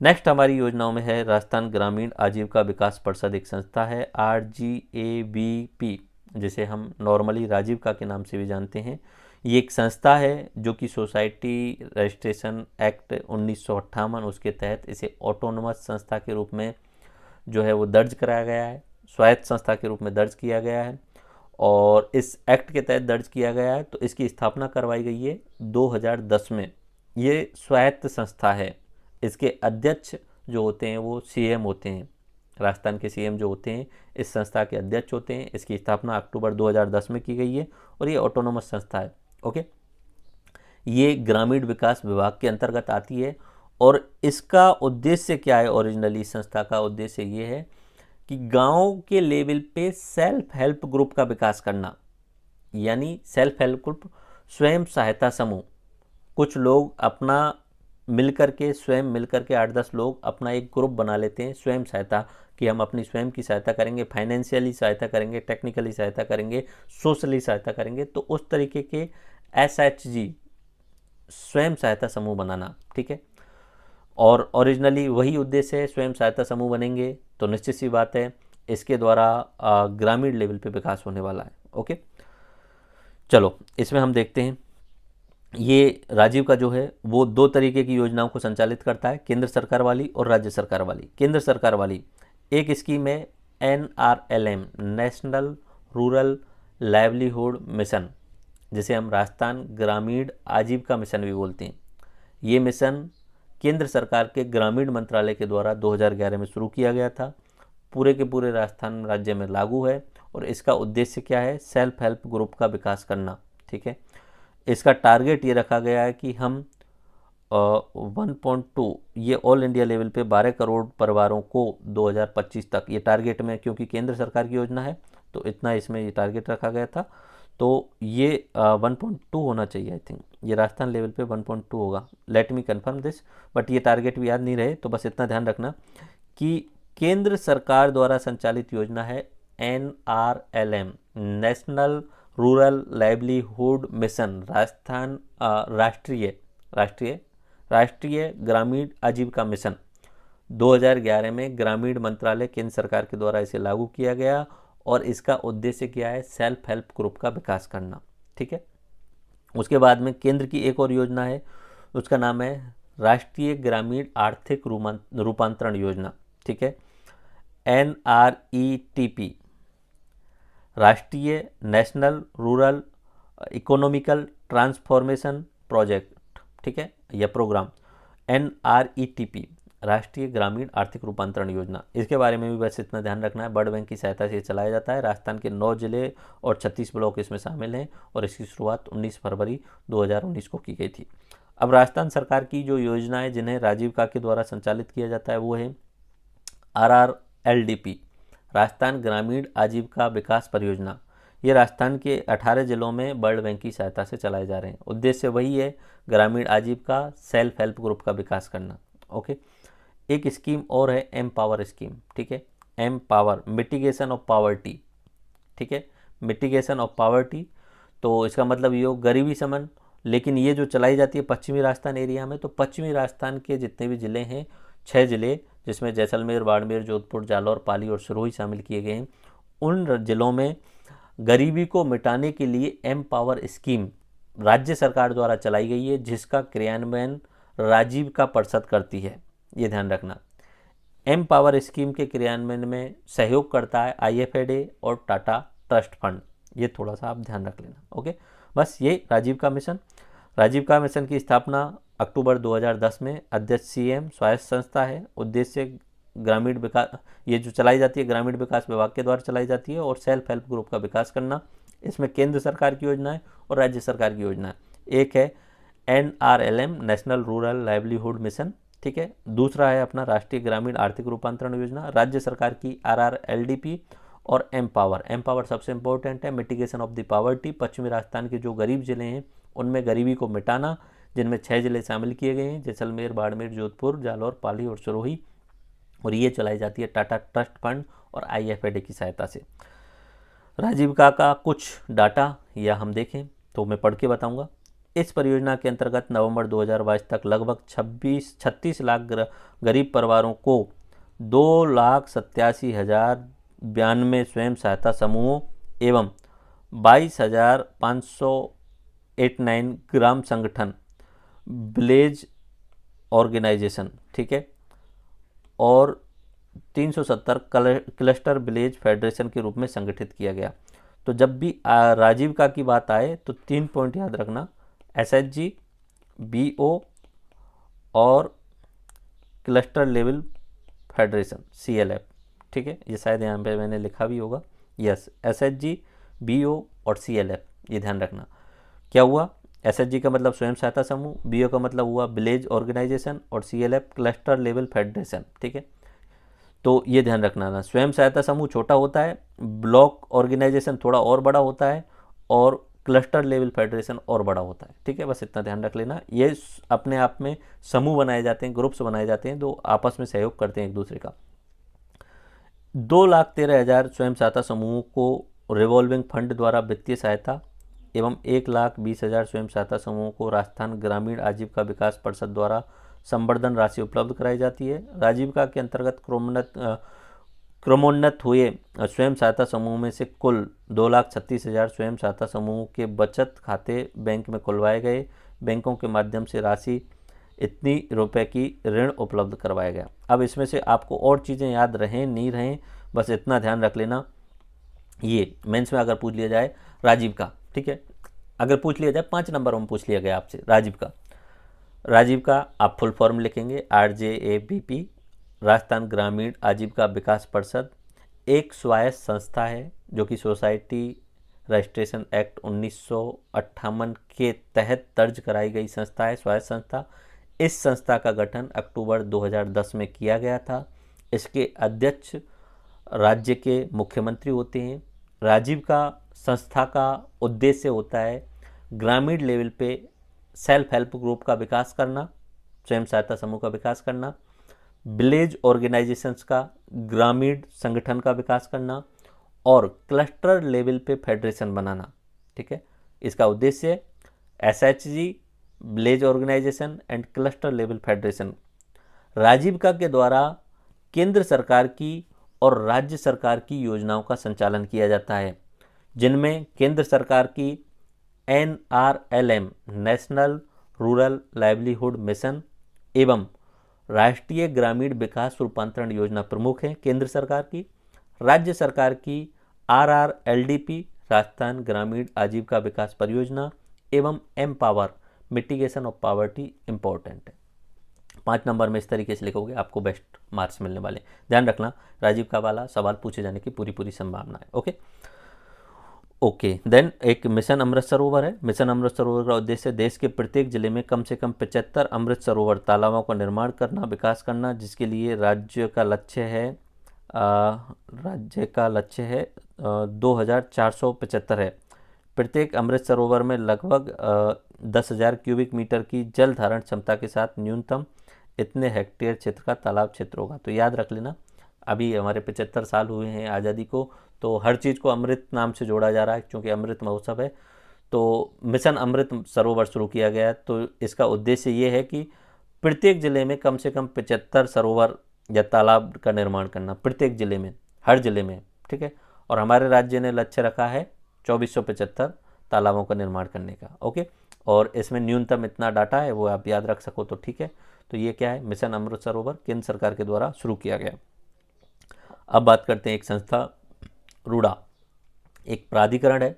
नेक्स्ट हमारी योजनाओं में है राजस्थान ग्रामीण आजीविका विकास परिषद, एक संस्था है RGAVP, जिसे हम नॉर्मली राजीविका के नाम से भी जानते हैं। ये एक संस्था है जो कि सोसाइटी रजिस्ट्रेशन एक्ट 1958 उसके तहत इसे ऑटोनोमस संस्था के रूप में जो है वो दर्ज कराया गया है, स्वायत्त संस्था के रूप में दर्ज किया गया है। और इस एक्ट के तहत दर्ज किया गया है, तो इसकी स्थापना करवाई गई है 2010 में। ये स्वायत्त संस्था है। इसके अध्यक्ष जो होते हैं वो CM होते हैं, राजस्थान के CM जो होते हैं इस संस्था के अध्यक्ष होते हैं। इसकी स्थापना अक्टूबर 2010 में की गई है और ये ऑटोनोमस संस्था है। ओके। ये ग्रामीण विकास विभाग के अंतर्गत आती है और इसका उद्देश्य क्या है? ओरिजिनली संस्था का उद्देश्य ये है कि गांव के लेवल पे सेल्फ हेल्प ग्रुप का विकास करना, यानी सेल्फ हेल्प ग्रुप, स्वयं सहायता समूह। कुछ लोग अपना स्वयं मिलकर के 8-10 लोग अपना एक ग्रुप बना लेते हैं, स्वयं सहायता, कि हम अपनी स्वयं की सहायता करेंगे, फाइनेंशियली सहायता करेंगे, टेक्निकली सहायता करेंगे, सोशली सहायता करेंगे। तो उस तरीके के SHG, स्वयं सहायता समूह बनाना, ठीक है। और ओरिजिनली वही उद्देश्य है, स्वयं सहायता समूह बनेंगे तो निश्चित सी बात है इसके द्वारा ग्रामीण लेवल पे विकास होने वाला है। ओके। चलो इसमें हम देखते हैं, ये राजीव का जो है वो 2 तरीके की योजनाओं को संचालित करता है, केंद्र सरकार वाली और राज्य सरकार वाली। केंद्र सरकार वाली एक स्कीम है NRLM, national rural livelihood mission, जिसे हम राजस्थान ग्रामीण आजीविका मिशन भी बोलते हैं। ये मिशन केंद्र सरकार के ग्रामीण मंत्रालय के द्वारा 2011 में शुरू किया गया था, पूरे के पूरे राजस्थान राज्य में लागू है। और इसका उद्देश्य क्या है? सेल्फ हेल्प ग्रुप का विकास करना, ठीक है। इसका टारगेट ये रखा गया है कि हम 1.2 ये ऑल इंडिया लेवल पे 12 करोड़ परिवारों को 2025 तक, ये टारगेट में, क्योंकि केंद्र सरकार की योजना है तो इतना इसमें ये टारगेट रखा गया था। तो ये 1.2 होना चाहिए, आई थिंक ये राजस्थान लेवल पे 1.2 होगा, let me confirm this, but ये टारगेट भी याद नहीं रहे, तो बस इतना ध्यान रखना कि केंद्र सरकार द्वारा संचालित योजना है NRLM, national rural livelihood mission, Rajasthan राष्ट्रीय ग्रामीण आजीविका मिशन। 2011 में ग्रामीण मंत्रालय केंद्र सरकार के द्वारा इसे लागू किया गया और इसका उद्देश्य क्या है, सेल्फ हेल्प ग्रुप का विकास करना। ठीक है, उसके बाद में केंद्र की एक और योजना है, उसका नाम है राष्ट्रीय ग्रामीण आर्थिक रूपांतरण योजना। ठीक है, NRETP, राष्ट्रीय national rural economical transformation project. ठीक है, यह प्रोग्राम NRETP, राष्ट्रीय ग्रामीण आर्थिक रूपांतरण योजना। इसके बारे में भी बस इतना ध्यान रखना है, वर्ल्ड बैंक की सहायता से चलाया जाता है। राजस्थान के 9 जिले और 36 ब्लॉक इसमें शामिल हैं और इसकी शुरुआत 19 फरवरी 2019 को की गई थी। अब राजस्थान सरकार की जो योजनाएं जिन्हें राजीविका के द्वारा संचालित किया जाता है वो है RRLDP, राजस्थान ग्रामीण आजीविका विकास परियोजना। ये राजस्थान के 18 जिलों में वर्ल्ड बैंक की सहायता से चलाए जा रहे हैं। उद्देश्य वही है, ग्रामीण आजीविका सेल्फ हेल्प ग्रुप का विकास करना। ओके, एक स्कीम और है एमपावर स्कीम। ठीक है, एमपावर, मिटिगेशन ऑफ पॉवर्टी। ठीक है, मिटिगेशन ऑफ पॉवर्टी, तो इसका मतलब ये हो गरीबी शमन। लेकिन ये जो चलाई जाती है पश्चिमी राजस्थान एरिया में, तो पश्चिमी राजस्थान के जितने भी ज़िले हैं, 6 ज़िले जिसमें जैसलमेर, बाड़मेर, जोधपुर, जालौर, पाली और सिरोही शामिल किए गए हैं, उन ज़िलों में गरीबी को मिटाने के लिए एमपावर स्कीम राज्य सरकार द्वारा चलाई गई है, जिसका क्रियान्वयन राजीविका परिषद करती है। ये ध्यान रखना, एमपावर स्कीम के क्रियान्वयन में सहयोग करता है IFAD और टाटा ट्रस्ट फंड। ये थोड़ा सा आप ध्यान रख लेना। ओके, बस ये राजीविका मिशन की स्थापना अक्टूबर 2010 में, अध्यक्ष CM, स्वायत्त संस्था है। उद्देश्य ग्रामीण विकास, ये जो चलाई जाती है ग्रामीण विकास विभाग के द्वारा चलाई जाती है, और सेल्फ हेल्प ग्रुप का विकास करना। इसमें केंद्र सरकार की योजना है और राज्य सरकार की योजना है। एक है NRLM, national rural livelihood mission. ठीक है, दूसरा है अपना राष्ट्रीय ग्रामीण आर्थिक रूपांतरण योजना, राज्य सरकार की RRLDP, और एमपावर सबसे इंपॉर्टेंट है, मिटिगेशन ऑफ द पॉवर्टी, पश्चिमी राजस्थान के जो गरीब जिले हैं उनमें गरीबी को मिटाना, जिनमें 6 जिले शामिल किए गए हैं, जैसलमेर, बाड़मेर, जोधपुर, जालौर, पाली और सिरोही, और ये चलाई जाती है टाटा ट्रस्ट फंड और IFAD की सहायता से। राजीविका का कुछ डाटा या हम देखें तो मैं पढ़ के बताऊंगा। इस परियोजना के अंतर्गत नवंबर 2022 तक लगभग 36 लाख गरीब परिवारों को 2,87,092 स्वयं सहायता समूहों एवं 22,589 ग्राम संगठन, विलेज ऑर्गेनाइजेशन, ठीक है, और 370 क्लस्टर विलेज फेडरेशन के रूप में संगठित किया गया। तो जब भी राजीविका की बात आए तो 3 पॉइंट याद रखना, SHG, BO और क्लस्टर लेवल फेडरेशन, CLF। ठीक है, ये शायद यहाँ पे मैंने लिखा भी होगा, यस, SHG, BO और CLF, ये ध्यान रखना। क्या हुआ, SHG का मतलब स्वयं सहायता समूह, BO का मतलब हुआ विलेज ऑर्गेनाइजेशन, और CLF क्लस्टर लेवल फेडरेशन। ठीक है, तो ये ध्यान रखना ना, स्वयं सहायता समूह छोटा होता है, ब्लॉक ऑर्गेनाइजेशन थोड़ा और बड़ा होता है, और क्लस्टर लेवल फेडरेशन और बड़ा होता है। ठीक है, बस इतना ध्यान रख लेना। ये अपने आप में समूह बनाए जाते हैं, ग्रुप्स बनाए जाते हैं, जो आपस में सहयोग करते हैं एक दूसरे का। 2,13,000 स्वयं सहायता समूहों को रिवॉल्विंग फंड द्वारा वित्तीय सहायता एवं 1,20,000 स्वयं सहायता समूहों को राजस्थान ग्रामीण आजीविका विकास परिषद द्वारा संवर्धन राशि उपलब्ध कराई जाती है। राजीविका के अंतर्गत क्रमोन्नत हुए स्वयं सहायता समूह में से कुल 2,36,000 स्वयं सहायता समूहों के बचत खाते बैंक में खुलवाए गए। बैंकों के माध्यम से राशि इतनी रुपए की ऋण उपलब्ध करवाया गया। अब इसमें से आपको और चीज़ें याद रहें नहीं रहें, बस इतना ध्यान रख लेना। ये मेंस में अगर पूछ लिया जाए राजीविका, ठीक है, अगर पूछ लिया जाए 5 नंबर में पूछ लिया गया आपसे राजीविका आप फुल फॉर्म लिखेंगे, RJABP, राजस्थान ग्रामीण आजीविका विकास परिषद एक स्वायत्त संस्था है जो कि सोसाइटी रजिस्ट्रेशन एक्ट 1958 के तहत दर्ज कराई गई संस्था है, स्वायत्त संस्था। इस संस्था का गठन अक्टूबर 2010 में किया गया था। इसके अध्यक्ष राज्य के मुख्यमंत्री होते हैं। राजीव का संस्था का उद्देश्य होता है ग्रामीण लेवल पे सेल्फ हेल्प ग्रुप का विकास करना, स्वयं सहायता समूह का विकास करना, विलेज ऑर्गेनाइजेशंस का, ग्रामीण संगठन का विकास करना और क्लस्टर लेवल पे फेडरेशन बनाना। ठीक है, इसका उद्देश्य SHG, village organisation and cluster level federation, Rajeevika के द्वारा केंद्र सरकार की और राज्य सरकार की योजनाओं का संचालन किया जाता है, जिनमें केंद्र सरकार की NRLM national rural livelihood mission एवं राष्ट्रीय ग्रामीण विकास रूपांतरण योजना प्रमुख है केंद्र सरकार की। राज्य सरकार की RRLDP राजस्थान ग्रामीण आजीविका विकास परियोजना एवं empower mitigation of poverty important है। 5 नंबर में इस तरीके से लिखोगे आपको बेस्ट मार्क्स मिलने वाले। ध्यान रखना राजीविका वाला सवाल पूछे जाने की पूरी संभावना है। ओके देन एक मिशन अमृत सरोवर है। मिशन अमृत सरोवर का उद्देश्य देश के प्रत्येक जिले में कम से कम 75 अमृत सरोवर तालाबों का निर्माण करना, विकास करना, जिसके लिए राज्य का लक्ष्य है 2475 है। प्रत्येक अमृत सरोवर में लगभग 10,000 क्यूबिक मीटर की जल धारण क्षमता के साथ न्यूनतम इतने हेक्टेयर क्षेत्र का तालाब क्षेत्र होगा। तो याद रख लेना, अभी हमारे 75 साल हुए हैं आज़ादी को, तो हर चीज़ को अमृत नाम से जोड़ा जा रहा है क्योंकि अमृत महोत्सव है। तो मिशन अमृत सरोवर शुरू किया गया है। तो इसका उद्देश्य ये है कि प्रत्येक ज़िले में कम से कम 75 सरोवर या तालाब का निर्माण करना, प्रत्येक ज़िले में, हर ज़िले में। ठीक है, और हमारे राज्य ने लक्ष्य रखा है 2475 तालाबों का निर्माण करने का। ओके, और इसमें न्यूनतम इतना डाटा है, वो आप याद रख सको तो ठीक है। तो ये क्या है, मिशन अमृत सरोवर केंद्र सरकार के द्वारा शुरू किया गया। अब बात करते हैं एक संस्था रूडा, एक प्राधिकरण है,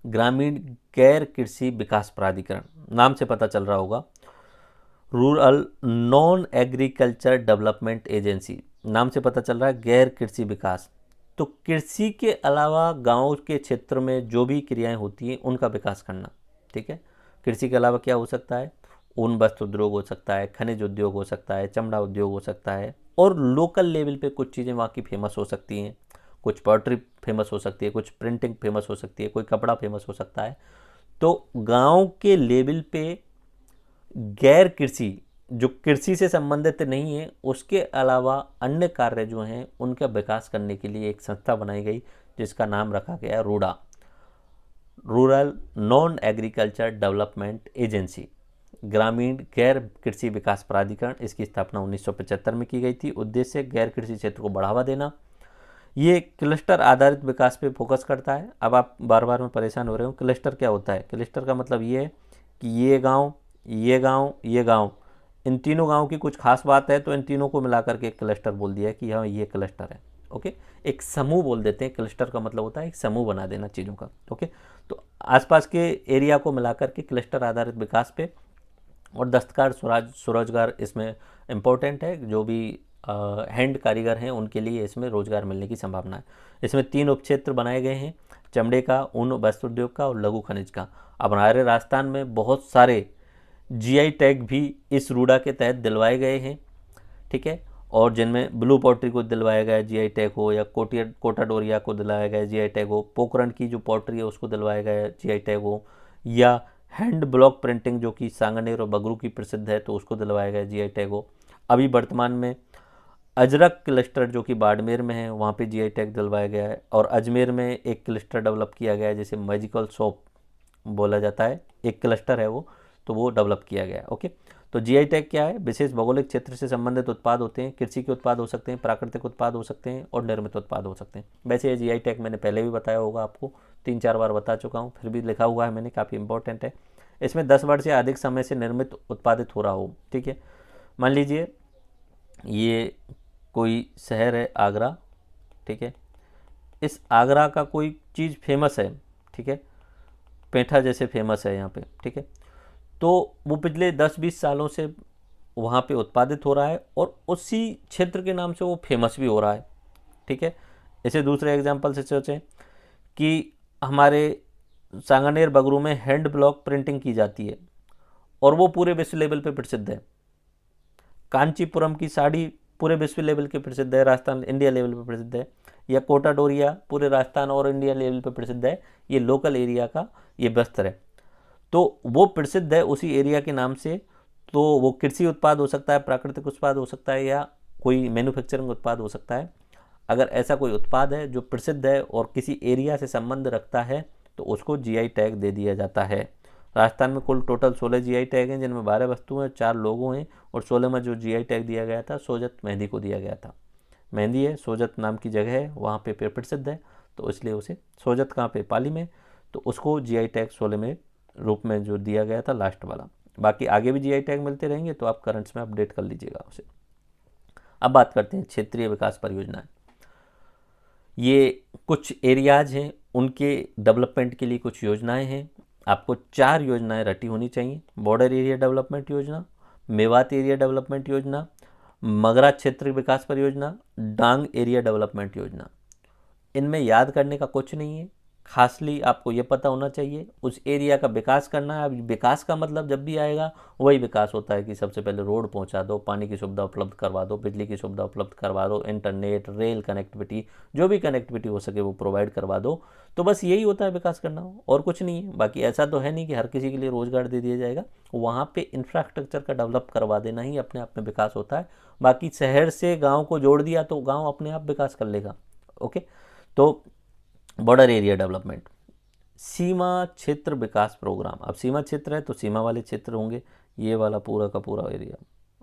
ग्रामीण गैर कृषि विकास प्राधिकरण, नाम से पता चल रहा होगा। Rural non agriculture development agency, नाम से पता चल रहा है गैर कृषि विकास। तो कृषि के अलावा गांव के क्षेत्र में जो भी क्रियाएं होती हैं उनका विकास करना। ठीक है, कृषि के अलावा क्या हो सकता है, ऊन वस्त्र उद्योग हो सकता है, खनिज उद्योग हो सकता है, चमड़ा उद्योग हो सकता है, और लोकल लेवल पे कुछ चीज़ें वहाँ की फेमस हो सकती हैं, कुछ पोल्ट्री फेमस हो सकती है, कुछ प्रिंटिंग फेमस हो सकती है, कोई कपड़ा फेमस हो सकता है। तो गांव के लेवल पे गैर कृषि, जो कृषि से संबंधित नहीं है, उसके अलावा अन्य कार्य जो हैं उनका विकास करने के लिए एक संस्था बनाई गई जिसका नाम रखा गया RUDA, rural non agriculture development agency, ग्रामीण गैर कृषि विकास प्राधिकरण। इसकी स्थापना 1975 में की गई थी। उद्देश्य गैर कृषि क्षेत्र को बढ़ावा देना। ये क्लस्टर आधारित विकास पे फोकस करता है। अब आप बार बार में परेशान हो रहे हो, क्लस्टर क्या होता है? क्लस्टर का मतलब ये है कि ये गांव, ये गांव, ये गांव, इन तीनों गांव की कुछ खास बात है तो इन तीनों को मिलाकर के एक क्लस्टर बोल दिया है कि हाँ ये क्लस्टर है। ओके, एक समूह बोल देते हैं। क्लस्टर का मतलब होता है एक समूह बना देना चीज़ों का। ओके, तो आसपास के एरिया को मिलाकर के क्लस्टर आधारित विकास पे, और दस्तकार स्वरोजगार इसमें इम्पोर्टेंट है। जो भी हैंड कारीगर हैं उनके लिए इसमें रोजगार मिलने की संभावना है। इसमें 3 उपक्षेत्र बनाए गए हैं, चमड़े का, ऊन वस्त्र उद्योग का और लघु खनिज का। अब हमारे राजस्थान में बहुत सारे GI टैग भी इस रूडा के तहत दिलवाए गए हैं। ठीक है, और जिनमें ब्लू पोल्ट्री को दिलवाया गया GI टैग हो, या कोटा डोरिया को दिलवाया गया GI टैग हो, पोखरण की जो पोल्ट्री है उसको दिलवाया गया GI टैग हो, या हैंड ब्लॉक प्रिंटिंग जो कि सांगनेर और बगरू की प्रसिद्ध है तो उसको दिलवाया गया GI टैग हो। अभी वर्तमान में अजरक क्लस्टर जो कि बाड़मेर में है वहाँ पे GI टैग दिलवाया गया है, और अजमेर में एक क्लस्टर डेवलप किया गया है जिसे मैजिकल सोप बोला जाता है, एक क्लस्टर है वो, तो वो डेवलप किया गया है। ओके, तो GI टैग क्या है? विशेष भौगोलिक क्षेत्र से संबंधित उत्पाद होते हैं। कृषि के उत्पाद हो सकते हैं, प्राकृतिक उत्पाद हो सकते हैं और निर्मित उत्पाद हो सकते हैं। वैसे ये GI टैग मैंने पहले भी बताया होगा आपको, 3-4 बार बता चुका हूँ, फिर भी लिखा हुआ है मैंने, काफ़ी इंपॉर्टेंट है। इसमें 10 वर्ष या अधिक समय से निर्मित उत्पादित हो रहा हो। ठीक है, मान लीजिए ये कोई शहर है आगरा। ठीक है, इस आगरा का कोई चीज़ फेमस है। ठीक है, पेठा जैसे फेमस है यहाँ पे। ठीक है, तो वो पिछले 10-20 सालों से वहाँ पे उत्पादित हो रहा है और उसी क्षेत्र के नाम से वो फेमस भी हो रहा है। ठीक है, इसे दूसरे एग्जाम्पल से सोचें कि हमारे सांगनेर बगरू में हैंड ब्लॉक प्रिंटिंग की जाती है और वो पूरे विश्व लेवल पे प्रसिद्ध है। कांचीपुरम की साड़ी पूरे विश्व लेवल के प्रसिद्ध है, राजस्थान इंडिया लेवल पे प्रसिद्ध है। या कोटा डोरिया पूरे राजस्थान और इंडिया लेवल पे प्रसिद्ध है, ये लोकल एरिया का ये बस्तर है। तो वो प्रसिद्ध है उसी एरिया के नाम से। तो वो कृषि उत्पाद हो सकता है, प्राकृतिक उत्पाद हो सकता है, या कोई मैन्युफैक्चरिंग उत्पाद हो सकता है। अगर ऐसा कोई उत्पाद है जो प्रसिद्ध है और किसी एरिया से संबंध रखता है तो उसको जीआई टैग दे दिया जाता है। राजस्थान में कुल टोटल 16 जीआई टैग हैं, जिनमें 12 वस्तुएं, 4 लोगों हैं, और 16 में जो जीआई टैग दिया गया था सोजत मेहंदी को दिया गया था। मेहंदी है, सोजत नाम की जगह है, वहाँ पे प्रसिद्ध है, तो इसलिए उसे सोजत कहाँ पे, पाली में, तो उसको जीआई टैग 16 में रूप में जो दिया गया था लास्ट वाला। बाकी आगे भी जीआई टैग मिलते रहेंगे, तो आप करंट्स में अपडेट कर लीजिएगा उसे। अब बात करते हैं क्षेत्रीय विकास परियोजनाएं। ये कुछ एरियाज हैं, उनके डेवलपमेंट के लिए कुछ योजनाएं हैं। आपको 4 योजनाएं रटी होनी चाहिए। बॉर्डर एरिया डेवलपमेंट योजना, मेवात एरिया डेवलपमेंट योजना, मगरा क्षेत्र विकास परियोजना, डांग एरिया डेवलपमेंट योजना। इनमें याद करने का कुछ नहीं है, खासली आपको ये पता होना चाहिए उस एरिया का विकास करना है। अब विकास का मतलब जब भी आएगा वही विकास होता है कि सबसे पहले रोड पहुंचा दो, पानी की सुविधा उपलब्ध करवा दो, बिजली की सुविधा उपलब्ध करवा दो, इंटरनेट, रेल कनेक्टिविटी, जो भी कनेक्टिविटी हो सके वो प्रोवाइड करवा दो। तो बस यही होता है विकास करना, और कुछ नहीं है। बाकी ऐसा तो है नहीं कि हर किसी के लिए रोजगार दे दिया जाएगा। वहाँ पे इंफ्रास्ट्रक्चर का डेवलप करवा देना ही अपने आप में विकास होता है। बाकी शहर से गाँव को जोड़ दिया तो गाँव अपने आप विकास कर लेगा। ओके, तो बॉर्डर एरिया डेवलपमेंट, सीमा क्षेत्र विकास प्रोग्राम। अब सीमा क्षेत्र है तो सीमा वाले क्षेत्र होंगे, ये वाला पूरा का पूरा एरिया।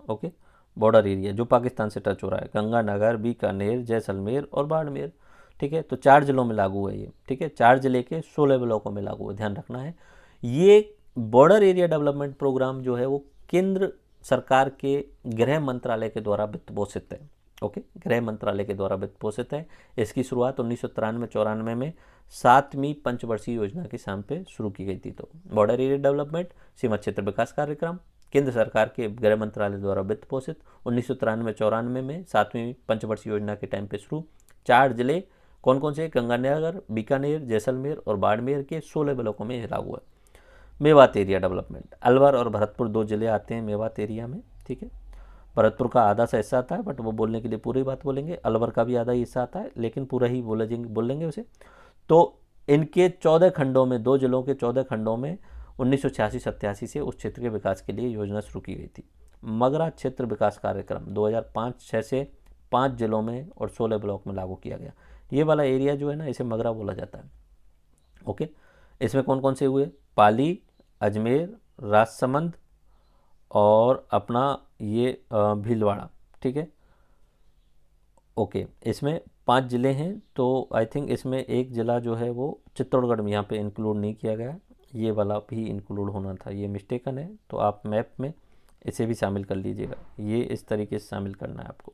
ओके, बॉर्डर एरिया जो पाकिस्तान से टच हो रहा है, गंगानगर, बीकानेर, जैसलमेर और बाड़मेर। ठीक है, तो 4 जिलों में लागू है ये। ठीक है, 4 जिले के 16 ब्लॉकों में लागू है, ध्यान रखना है। ये बॉर्डर एरिया डेवलपमेंट प्रोग्राम जो है वो केंद्र सरकार के गृह मंत्रालय के द्वारा वित्त पोषित है। ओके, गृह मंत्रालय के द्वारा वित्त पोषित है। इसकी शुरुआत 1993-94 में 7वीं पंचवर्षीय योजना के नाम पे शुरू की गई थी। तो बॉर्डर एरिया डेवलपमेंट सीमा क्षेत्र विकास कार्यक्रम केंद्र सरकार के गृह मंत्रालय द्वारा वित्त पोषित, 1993-94 में 7वीं पंचवर्षीय योजना के टाइम पे शुरू। 4 जिले कौन कौन से, गंगानगर, बीकानेर, जैसलमेर और बाड़मेर के 16 ब्लॉकों में लागू है। मेवात एरिया डेवलपमेंट, अलवर और भरतपुर 2 जिले आते हैं मेवात एरिया में। ठीक है, भरतपुर का आधा सा हिस्सा आता है, बट वो बोलने के लिए पूरी बात बोलेंगे। अलवर का भी आधा हिस्सा आता है, लेकिन पूरा ही बोलेंगे उसे। तो इनके 14 खंडों में, 2 जिलों के 14 खंडों में 1986-87 से उस क्षेत्र के विकास के लिए योजना शुरू की गई थी। मगरा क्षेत्र विकास कार्यक्रम 2005-06 से 5 जिलों में और 16 ब्लॉक में लागू किया गया। ये वाला एरिया जो है ना, इसे मगरा बोला जाता है। ओके, इसमें कौन कौन से हुए, पाली, अजमेर, राजसमंद और अपना ये भीलवाड़ा। ठीक है, ओके, इसमें 5 जिले हैं। तो आई थिंक इसमें एक ज़िला जो है वो चित्तौड़गढ़ में यहाँ पे इंक्लूड नहीं किया गया, ये वाला भी इंक्लूड होना था, ये मिस्टेकन है। तो आप मैप में इसे भी शामिल कर लीजिएगा, ये इस तरीके से शामिल करना है आपको।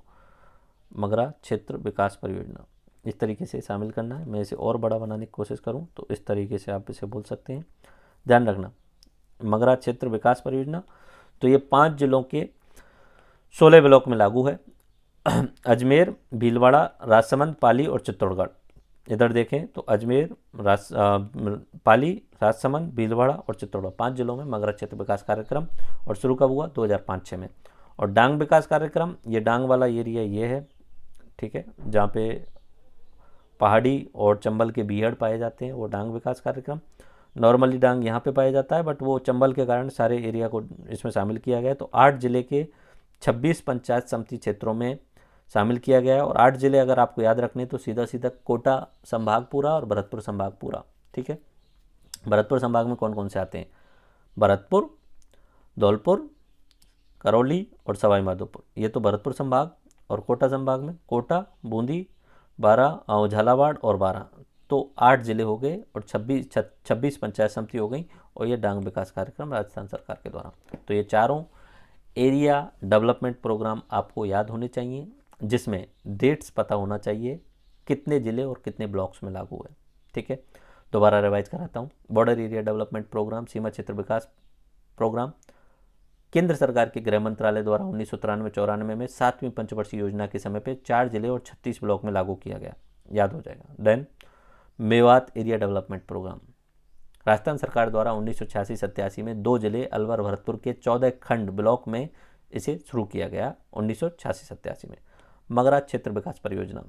मगरा क्षेत्र विकास परियोजना इस तरीके से शामिल करना है। मैं इसे और बड़ा बनाने की कोशिश करूँ तो इस तरीके से आप इसे बोल सकते हैं। ध्यान रखना, मगरा क्षेत्र विकास परियोजना, तो ये 5 जिलों के 16 ब्लॉक में लागू है। अजमेर, भीलवाड़ा, राजसमंद, पाली और चित्तौड़गढ़। इधर देखें तो अजमेर, पाली, राजसमंद, भीलवाड़ा और चित्तौड़गढ़ 5 जिलों में मगरा क्षेत्र विकास कार्यक्रम। और शुरू कब हुआ, 2005-06 में। और डांग विकास कार्यक्रम, ये डांग वाला एरिया ये है। ठीक है, जहाँ पे पहाड़ी और चंबल के बीहड़ पाए जाते हैं, वो डांग विकास कार्यक्रम। नॉर्मली डांग यहाँ पे पाया जाता है, बट वो चंबल के कारण सारे एरिया को इसमें शामिल किया गया। तो 8 जिले के 26 पंचायत समिति क्षेत्रों में शामिल किया गया है। और 8 जिले अगर आपको याद रखने तो सीधा सीधा कोटा संभाग पूरा और भरतपुर संभाग पूरा। ठीक है, भरतपुर संभाग में कौन कौन से आते हैं, भरतपुर, धौलपुर, करौली और सवाई माधोपुर, ये तो भरतपुर संभाग। और कोटा संभाग में कोटा, बूंदी, बारा, झालावाड़ और बारा। तो 8 जिले हो गए और 26 पंचायत समिति हो गई। और ये डांग विकास कार्यक्रम राजस्थान सरकार के द्वारा। तो ये चारों एरिया डेवलपमेंट प्रोग्राम आपको याद होने चाहिए, जिसमें डेट्स पता होना चाहिए, कितने जिले और कितने ब्लॉक्स में लागू है। ठीक है, दोबारा रिवाइज कराता हूँ। बॉर्डर एरिया डेवलपमेंट प्रोग्राम, सीमा क्षेत्र विकास प्रोग्राम केंद्र सरकार के गृह मंत्रालय द्वारा 1993-94 में 7वीं पंचवर्षीय योजना के समय पे 4 जिले और 36 ब्लॉक में लागू किया गया, याद हो जाएगा। Then Mewat area development programme, Rajasthan सरकार द्वारा 1986-87 में 2 जिले अलवर भरतपुर के 14 खंड ब्लॉक में इसे शुरू किया गया 1986-87 में। मगरा क्षेत्र विकास परियोजना,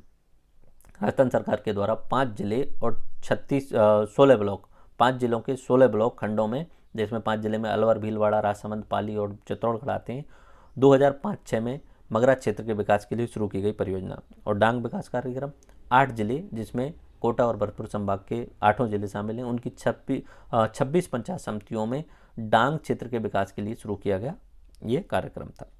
राजस्थान सरकार के द्वारा 5 जिले और 16 ब्लॉक, 5 जिलों के 16 ब्लॉक खंडों में, जिसमें 5 जिले में अलवर, भीलवाड़ा, राजसमंद, पाली और चित्तौड़गढ़ आते हैं, 2005-06 में मगरा क्षेत्र के विकास के लिए शुरू की गई परियोजना। और डांग विकास कार्यक्रम 8 जिले, जिसमें कोटा और भरतपुर संभाग के 8 जिले शामिल हैं, उनकी 26 पंचायत समितियों में डांग क्षेत्र के विकास के लिए शुरू किया गया ये कार्यक्रम था।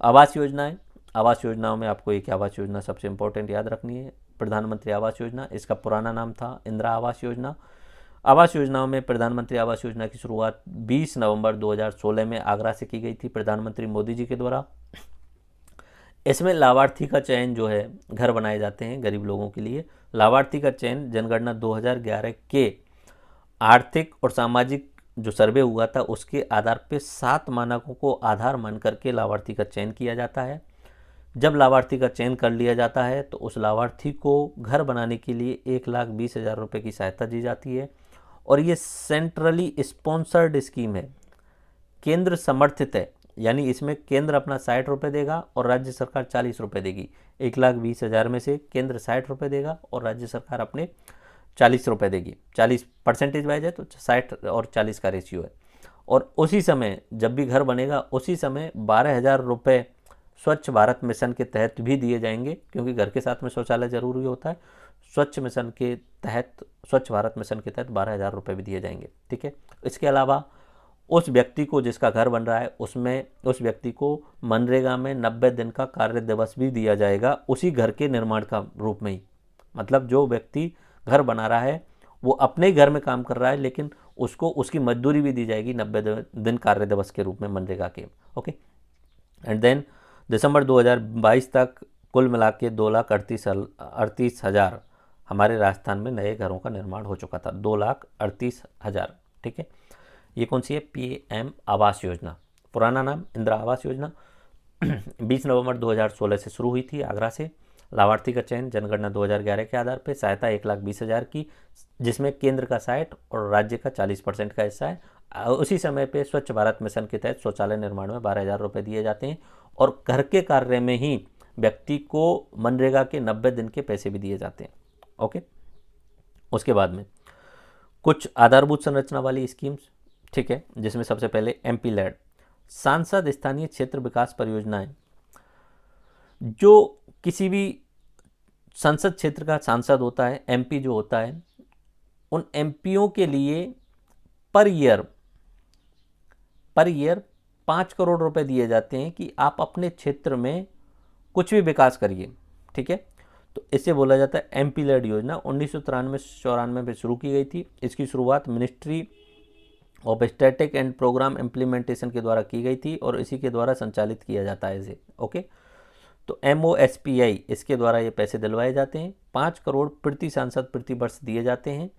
आवास योजनाएं, आवास योजनाओं में आपको एक आवास योजना सबसे इंपॉर्टेंट याद रखनी है, प्रधानमंत्री आवास योजना। इसका पुराना नाम था इंदिरा आवास योजना। आवास योजनाओं में प्रधानमंत्री आवास योजना की शुरुआत 20 नवंबर 2016 में आगरा से की गई थी प्रधानमंत्री मोदी जी के द्वारा। इसमें लाभार्थी का चयन जो है, घर बनाए जाते हैं गरीब लोगों के लिए। लाभार्थी का चयन जनगणना 2011 के आर्थिक और सामाजिक जो सर्वे हुआ था उसके आधार पर 7 मानकों को आधार मान करके लाभार्थी का चयन किया जाता है। जब लाभार्थी का चयन कर लिया जाता है तो उस लाभार्थी को घर बनाने के लिए 1,20,000 रुपये की सहायता दी जाती है। और ये सेंट्रली स्पॉन्सर्ड स्कीम है, केंद्र समर्थित है, यानी इसमें केंद्र अपना 60 रुपये देगा और राज्य सरकार 40 रुपये देगी। 1,20,000 में से केंद्र 60 रुपये देगा और राज्य सरकार अपने 40 रुपये देगी। 40% वाइज है तो 60 और 40 का रेशियो है। और उसी समय जब भी घर बनेगा उसी समय 12,000 रुपये स्वच्छ भारत मिशन के तहत भी दिए जाएंगे, क्योंकि घर के साथ में शौचालय जरूरी होता है। स्वच्छ भारत मिशन के तहत 12,000 रुपये भी दिए जाएंगे। ठीक है। इसके अलावा उस व्यक्ति को जिसका घर बन रहा है उसमें उस व्यक्ति को मनरेगा में 90 दिन का कार्य दिवस भी दिया जाएगा, उसी घर के निर्माण का रूप में ही। मतलब जो व्यक्ति घर बना रहा है वो अपने ही घर में काम कर रहा है, लेकिन उसको उसकी मजदूरी भी दी जाएगी 90 दिन कार्य दिवस के रूप में मनरेगा के। ओके। एंड देन दिसंबर 2022 तक कुल मिला के 2,38,000 हमारे राजस्थान में नए घरों का निर्माण हो चुका था। 2,38,000। ठीक है। ये कौन सी है? PM आवास योजना, पुराना नाम इंदिरा आवास योजना। 20 नवंबर 2016 से शुरू हुई थी आगरा से। लाभार्थी का चयन जनगणना 2011 के आधार पर, सहायता 1,20,000 की, जिसमें केंद्र का 60 और राज्य का 40% का हिस्सा है। उसी समय पे स्वच्छ भारत मिशन के तहत शौचालय निर्माण में 12,000 रुपये दिए जाते हैं और घर के कार्य में ही व्यक्ति को मनरेगा के 90 दिन के पैसे भी दिए जाते हैं। ओके। उसके बाद में कुछ आधारभूत संरचना वाली स्कीम्स, ठीक है, जिसमें सबसे पहले MP लैड, सांसद स्थानीय क्षेत्र विकास परियोजनाएं। जो किसी भी संसद क्षेत्र का सांसद होता है, MP जो होता है, उन MPओं के लिए पर ईयर 5 करोड़ रुपए दिए जाते हैं कि आप अपने क्षेत्र में कुछ भी विकास करिए। ठीक है। तो इसे बोला जाता है MP लैड योजना। 1993-94 में शुरू की गई थी। इसकी शुरुआत ministry of static and programme implementation के द्वारा की गई थी और इसी के द्वारा संचालित किया जाता है इसे। ओके। तो MOSPI, इसके द्वारा ये पैसे दिलवाए जाते हैं। 5 करोड़ प्रति सांसद प्रति वर्ष दिए जाते हैं।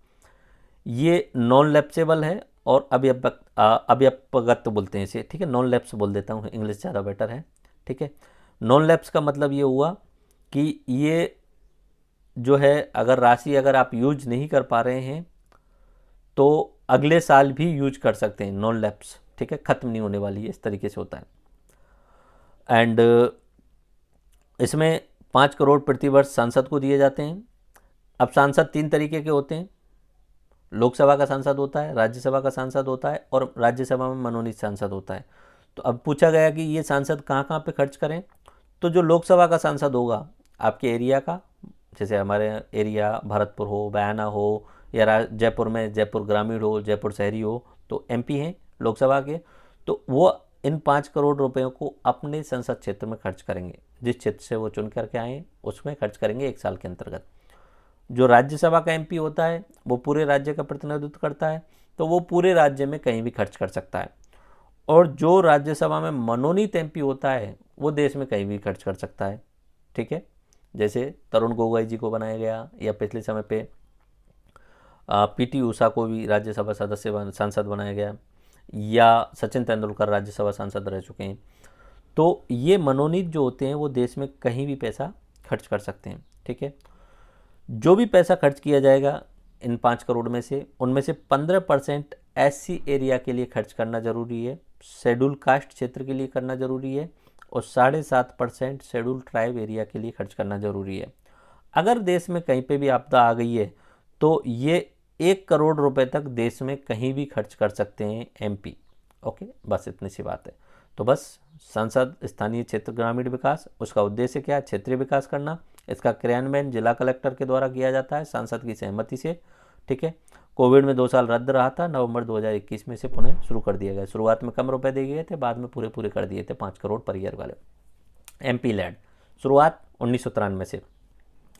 ये नॉन लैप्सेबल है और अव्यापगत बोलते हैं इसे। ठीक है। नॉन लैप्स बोल देता हूँ, इंग्लिश ज़्यादा बेटर है। ठीक है। नॉन लैप्स का मतलब ये हुआ कि ये जो है अगर राशि अगर आप यूज नहीं कर पा रहे हैं तो अगले साल भी यूज कर सकते हैं। नॉन लैप्स, ठीक है, ख़त्म नहीं होने वाली है, इस तरीके से होता है। एंड इसमें 5 करोड़ प्रति वर्ष सांसद को दिए जाते हैं। अब सांसद 3 तरीके के होते हैं। लोकसभा का सांसद होता है, राज्यसभा का सांसद होता है और राज्यसभा में मनोनीत सांसद होता है। तो अब पूछा गया कि ये सांसद कहाँ कहाँ पे खर्च करें, तो जो लोकसभा का सांसद होगा आपके एरिया का, जैसे हमारे एरिया भरतपुर हो, बयाना हो, या जयपुर में जयपुर ग्रामीण हो, जयपुर शहरी हो, तो MP हैं लोकसभा के, तो वो इन 5 करोड़ रुपयों को अपने संसद क्षेत्र में खर्च करेंगे। जिस क्षेत्र से वो चुन करके आए हैं उसमें खर्च करेंगे 1 साल के अंतर्गत। जो राज्यसभा का MP होता है वो पूरे राज्य का प्रतिनिधित्व करता है, तो वो पूरे राज्य में कहीं भी खर्च कर सकता है। और जो राज्यसभा में मनोनीत MP होता है वो देश में कहीं भी खर्च कर सकता है। ठीक है। जैसे तरुण गोगोई जी को बनाया गया, या पिछले समय पे PT उषा को भी राज्यसभा सांसद बनाया गया, या सचिन तेंदुलकर राज्यसभा सांसद रह चुके हैं। तो ये मनोनीत जो होते हैं वो देश में कहीं भी पैसा खर्च कर सकते हैं। ठीक है। जो भी पैसा खर्च किया जाएगा इन 5 करोड़ में से, उनमें से 15% SC एरिया के लिए खर्च करना जरूरी है, शेड्यूल कास्ट क्षेत्र के लिए करना जरूरी है, और 7.5% शेड्यूल ट्राइब एरिया के लिए खर्च करना जरूरी है। अगर देश में कहीं पे भी आपदा आ गई है तो ये 1 करोड़ रुपए तक देश में कहीं भी खर्च कर सकते हैं एमपी। ओके, बस इतनी सी बात है। तो बस सांसद स्थानीय क्षेत्र ग्रामीण विकास, उसका उद्देश्य क्या है? क्षेत्रीय विकास करना। इसका क्रियान्वयन जिला कलेक्टर के द्वारा किया जाता है सांसद की सहमति से। ठीक है, कोविड में 2 साल रद्द रहा था, नवंबर 2021 में से पुनः शुरू कर दिया गया। शुरुआत में कम रुपए दिए गए थे, बाद में पूरे कर दिए थे 5 करोड़ पर ईयर वाले। एमपी लैंड शुरुआत 1993 से।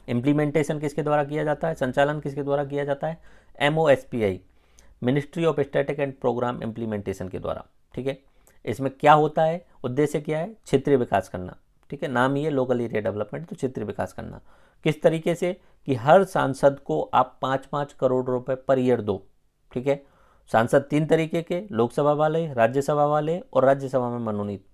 इम्प्लीमेंटेशन किसके द्वारा किया जाता है? संचालन किसके द्वारा किया जाता है? MOSPI, ministry of static and programme implementation के द्वारा। ठीक है, इसमें क्या होता है? उद्देश्य क्या है? क्षेत्रीय विकास करना। ठीक है, नाम ही है लोकल एरिया डेवलपमेंट, तो क्षेत्रीय विकास करना। किस तरीके से? कि हर सांसद को आप 5-5 करोड़ रुपए पर ईयर दो। ठीक है, सांसद 3 तरीके के, लोकसभा वाले, राज्यसभा वाले और राज्यसभा में मनोनीत।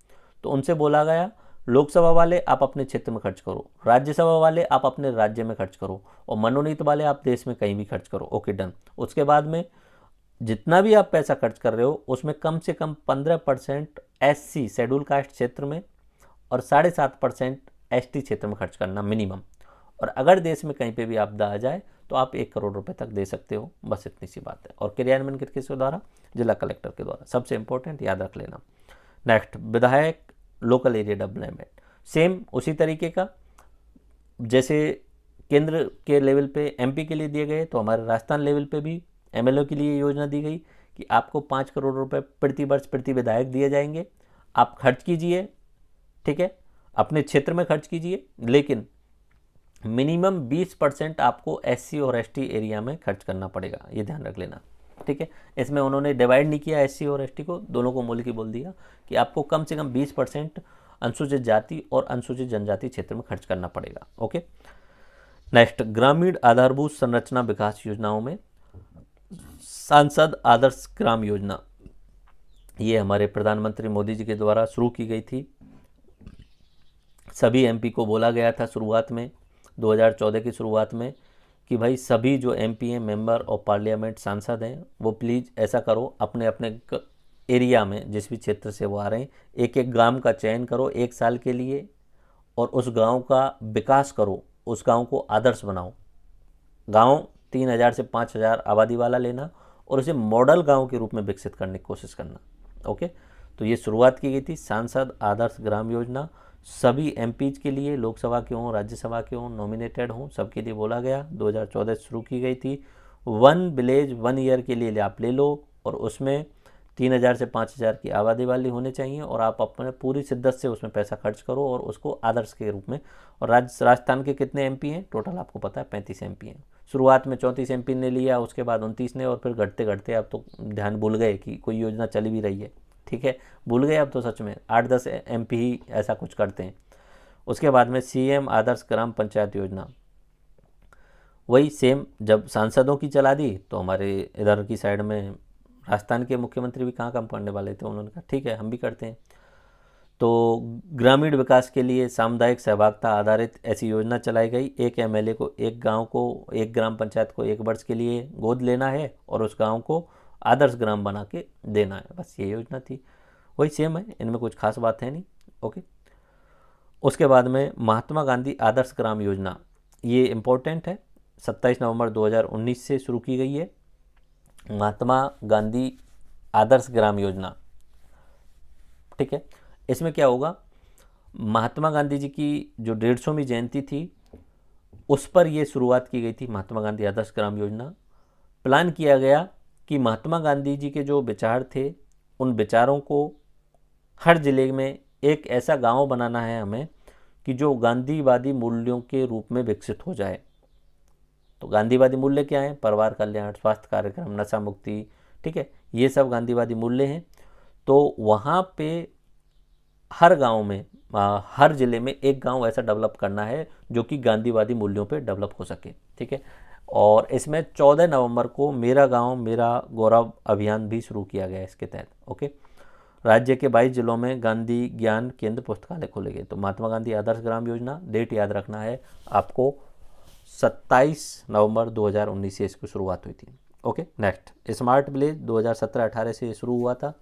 तो उनसे बोला गया लोकसभा वाले आप अपने क्षेत्र में खर्च करो, राज्यसभा वाले आप अपने राज्य में खर्च करो, और मनोनीत वाले आप देश में कहीं भी खर्च करो। Okay, done. उसके बाद में जितना भी आप पैसा खर्च कर रहे हो उसमें कम से कम 15% SC शेड्यूल कास्ट क्षेत्र में और 7.5% ST क्षेत्र में खर्च करना मिनिमम। और अगर देश में कहीं पे भी आपदा आ जाए तो आप 1 करोड़ रुपए तक दे सकते हो। बस इतनी सी बात है। और क्रियान्वयन किसके द्वारा? जिला कलेक्टर के द्वारा। सबसे इंपॉर्टेंट याद रख लेना। नेक्स्ट, विधायक लोकल एरिया डेवलपमेंट, सेम उसी तरीके का जैसे केंद्र के लेवल पे MP के लिए दिए गए, तो हमारे राजस्थान लेवल पे भी MLO के लिए योजना दी गई कि आपको 5 करोड़ रुपए प्रति वर्ष प्रति विधायक दिए जाएंगे, आप खर्च कीजिए। ठीक है, अपने क्षेत्र में खर्च कीजिए, लेकिन मिनिमम 20% आपको SC और ST एरिया में खर्च करना पड़ेगा, ये ध्यान रख लेना। ठीक है, इसमें उन्होंने डिवाइड नहीं किया SC और ST को, दोनों को मूल की बोल दिया कि आपको कम से कम 20% अनुसूचित जाति और अनुसूचित जनजाति क्षेत्र में खर्च करना पड़ेगा। ओके, नेक्स्ट, ग्रामीण आधारभूत संरचना विकास योजनाओं में सांसद आदर्श ग्राम योजना, ये हमारे प्रधानमंत्री मोदी जी के द्वारा शुरू की गई थी। सभी MP को बोला गया था शुरुआत में 2014 की शुरुआत में कि भाई सभी जो MP हैं, मेंबर ऑफ पार्लियामेंट, सांसद हैं, वो प्लीज़ ऐसा करो, अपने अपने एरिया में जिस भी क्षेत्र से वो आ रहे हैं, एक एक गांव का चयन करो 1 साल के लिए और उस गांव का विकास करो, उस गांव को आदर्श बनाओ। गांव 3000 से 5000 आबादी वाला लेना और उसे मॉडल गांव के रूप में विकसित करने की कोशिश करना। ओके, तो ये शुरुआत की गई थी सांसद आदर्श ग्राम योजना। सभी MPs के लिए, लोकसभा के हों, राज्यसभा के हों, नॉमिनेटेड हों, सबके लिए बोला गया। 2014 शुरू की गई थी। 1 विलेज 1 ईयर के लिए आप ले लो और उसमें 3000 से 5000 की आबादी वाली होनी चाहिए और आप अपने पूरी शिद्दत से उसमें पैसा खर्च करो और उसको आदर्श के रूप में। और राजस्थान के कितने MP हैं टोटल आपको पता है? 35 MP हैं। शुरुआत में 34 MP ने लिया, उसके बाद 29 ने, और फिर घटते घटते अब तो ध्यान भूल गए कि कोई योजना चली भी रही है। ठीक है, भूल गए अब तो सच में 8-10 MP ही ऐसा कुछ करते हैं। उसके बाद में CM आदर्श ग्राम पंचायत योजना, वही सेम जब सांसदों की चला दी तो हमारे इधर की साइड में राजस्थान के मुख्यमंत्री भी कहाँ कम पड़ने वाले थे, उन्होंने कहा ठीक है हम भी करते हैं। तो ग्रामीण विकास के लिए सामुदायिक सहभागिता आधारित ऐसी योजना चलाई गई। एक MLA को एक गांव को, एक ग्राम पंचायत को 1 वर्ष के लिए गोद लेना है और उस गांव को आदर्श ग्राम बना के देना है। बस ये योजना थी, वही सेम है, इनमें कुछ खास बात है नहीं। ओके, उसके बाद में महात्मा गांधी आदर्श ग्राम योजना, ये इम्पोर्टेंट है, 27 नवंबर 2019 से शुरू की गई है। महात्मा गांधी आदर्श ग्राम योजना, ठीक है, इसमें क्या होगा? महात्मा गांधी जी की जो 150वीं जयंती थी उस पर यह शुरुआत की गई थी महात्मा गांधी आदर्श ग्राम योजना। प्लान किया गया कि महात्मा गांधी जी के जो विचार थे उन विचारों को हर जिले में एक ऐसा गांव बनाना है हमें कि जो गांधीवादी मूल्यों के रूप में विकसित हो जाए। तो गांधीवादी मूल्य क्या हैं? परिवार कल्याण, स्वास्थ्य कार्यक्रम, नशा मुक्ति, ठीक है, ये सब गांधीवादी मूल्य हैं। तो वहाँ पे हर गांव में, हर जिले में एक गांव ऐसा डेवलप करना है जो कि गांधीवादी मूल्यों पे डेवलप हो सके। ठीक है, और इसमें 14 नवंबर को मेरा गांव मेरा गौरव अभियान भी शुरू किया गया है इसके तहत। ओके, राज्य के 22 जिलों में गांधी ज्ञान केंद्र पुस्तकालय खोले गए। तो महात्मा गांधी आदर्श ग्राम योजना, डेट याद रखना है आपको, 27 नवंबर 2019 से इसकी शुरुआत हुई थी। ओके, नेक्स्ट, स्मार्ट विलेज 2017-18 से शुरू हुआ था।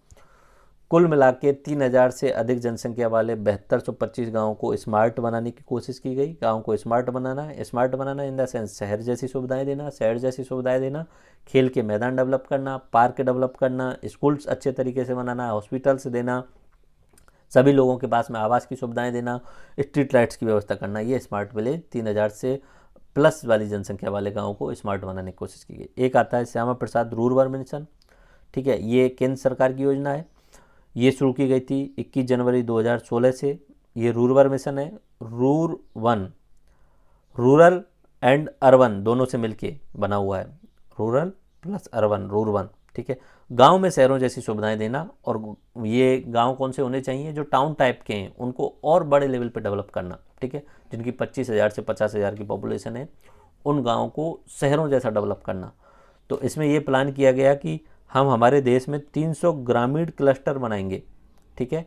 कुल मिला के 3000 से अधिक जनसंख्या वाले 7225 गाँव को स्मार्ट बनाने की कोशिश की गई। गाँव को smart banana in the sense शहर जैसी सुविधाएं देना, खेल के मैदान डेवलप करना, पार्क डेवलप करना, स्कूल्स अच्छे तरीके से बनाना, हॉस्पिटल्स देना, सभी लोगों के पास में आवास की सुविधाएं देना, स्ट्रीट लाइट्स की व्यवस्था करना। ये स्मार्ट विलेज 3000 से प्लस वाली जनसंख्या वाले गाँव को स्मार्ट बनाने की कोशिश की गई। एक आता है श्यामा प्रसाद रूरल मिशन, ठीक है, ये केंद्र सरकार की योजना है। ये शुरू की गई थी 21 जनवरी 2016 से। ये रूरल मिशन है, रूरल एंड अर्बन दोनों से मिलके बना हुआ है, रूरल प्लस अर्बन, रूरबन, ठीक है। गांव में शहरों जैसी सुविधाएं देना, और ये गांव कौन से होने चाहिए, जो टाउन टाइप के हैं उनको और बड़े लेवल पे डेवलप करना, ठीक है, जिनकी 25,000 से 50,000 की पॉपुलेशन है, उन गाँव को शहरों जैसा डेवलप करना। तो इसमें ये प्लान किया गया कि हम हमारे देश में 300 ग्रामीण क्लस्टर बनाएंगे, ठीक है,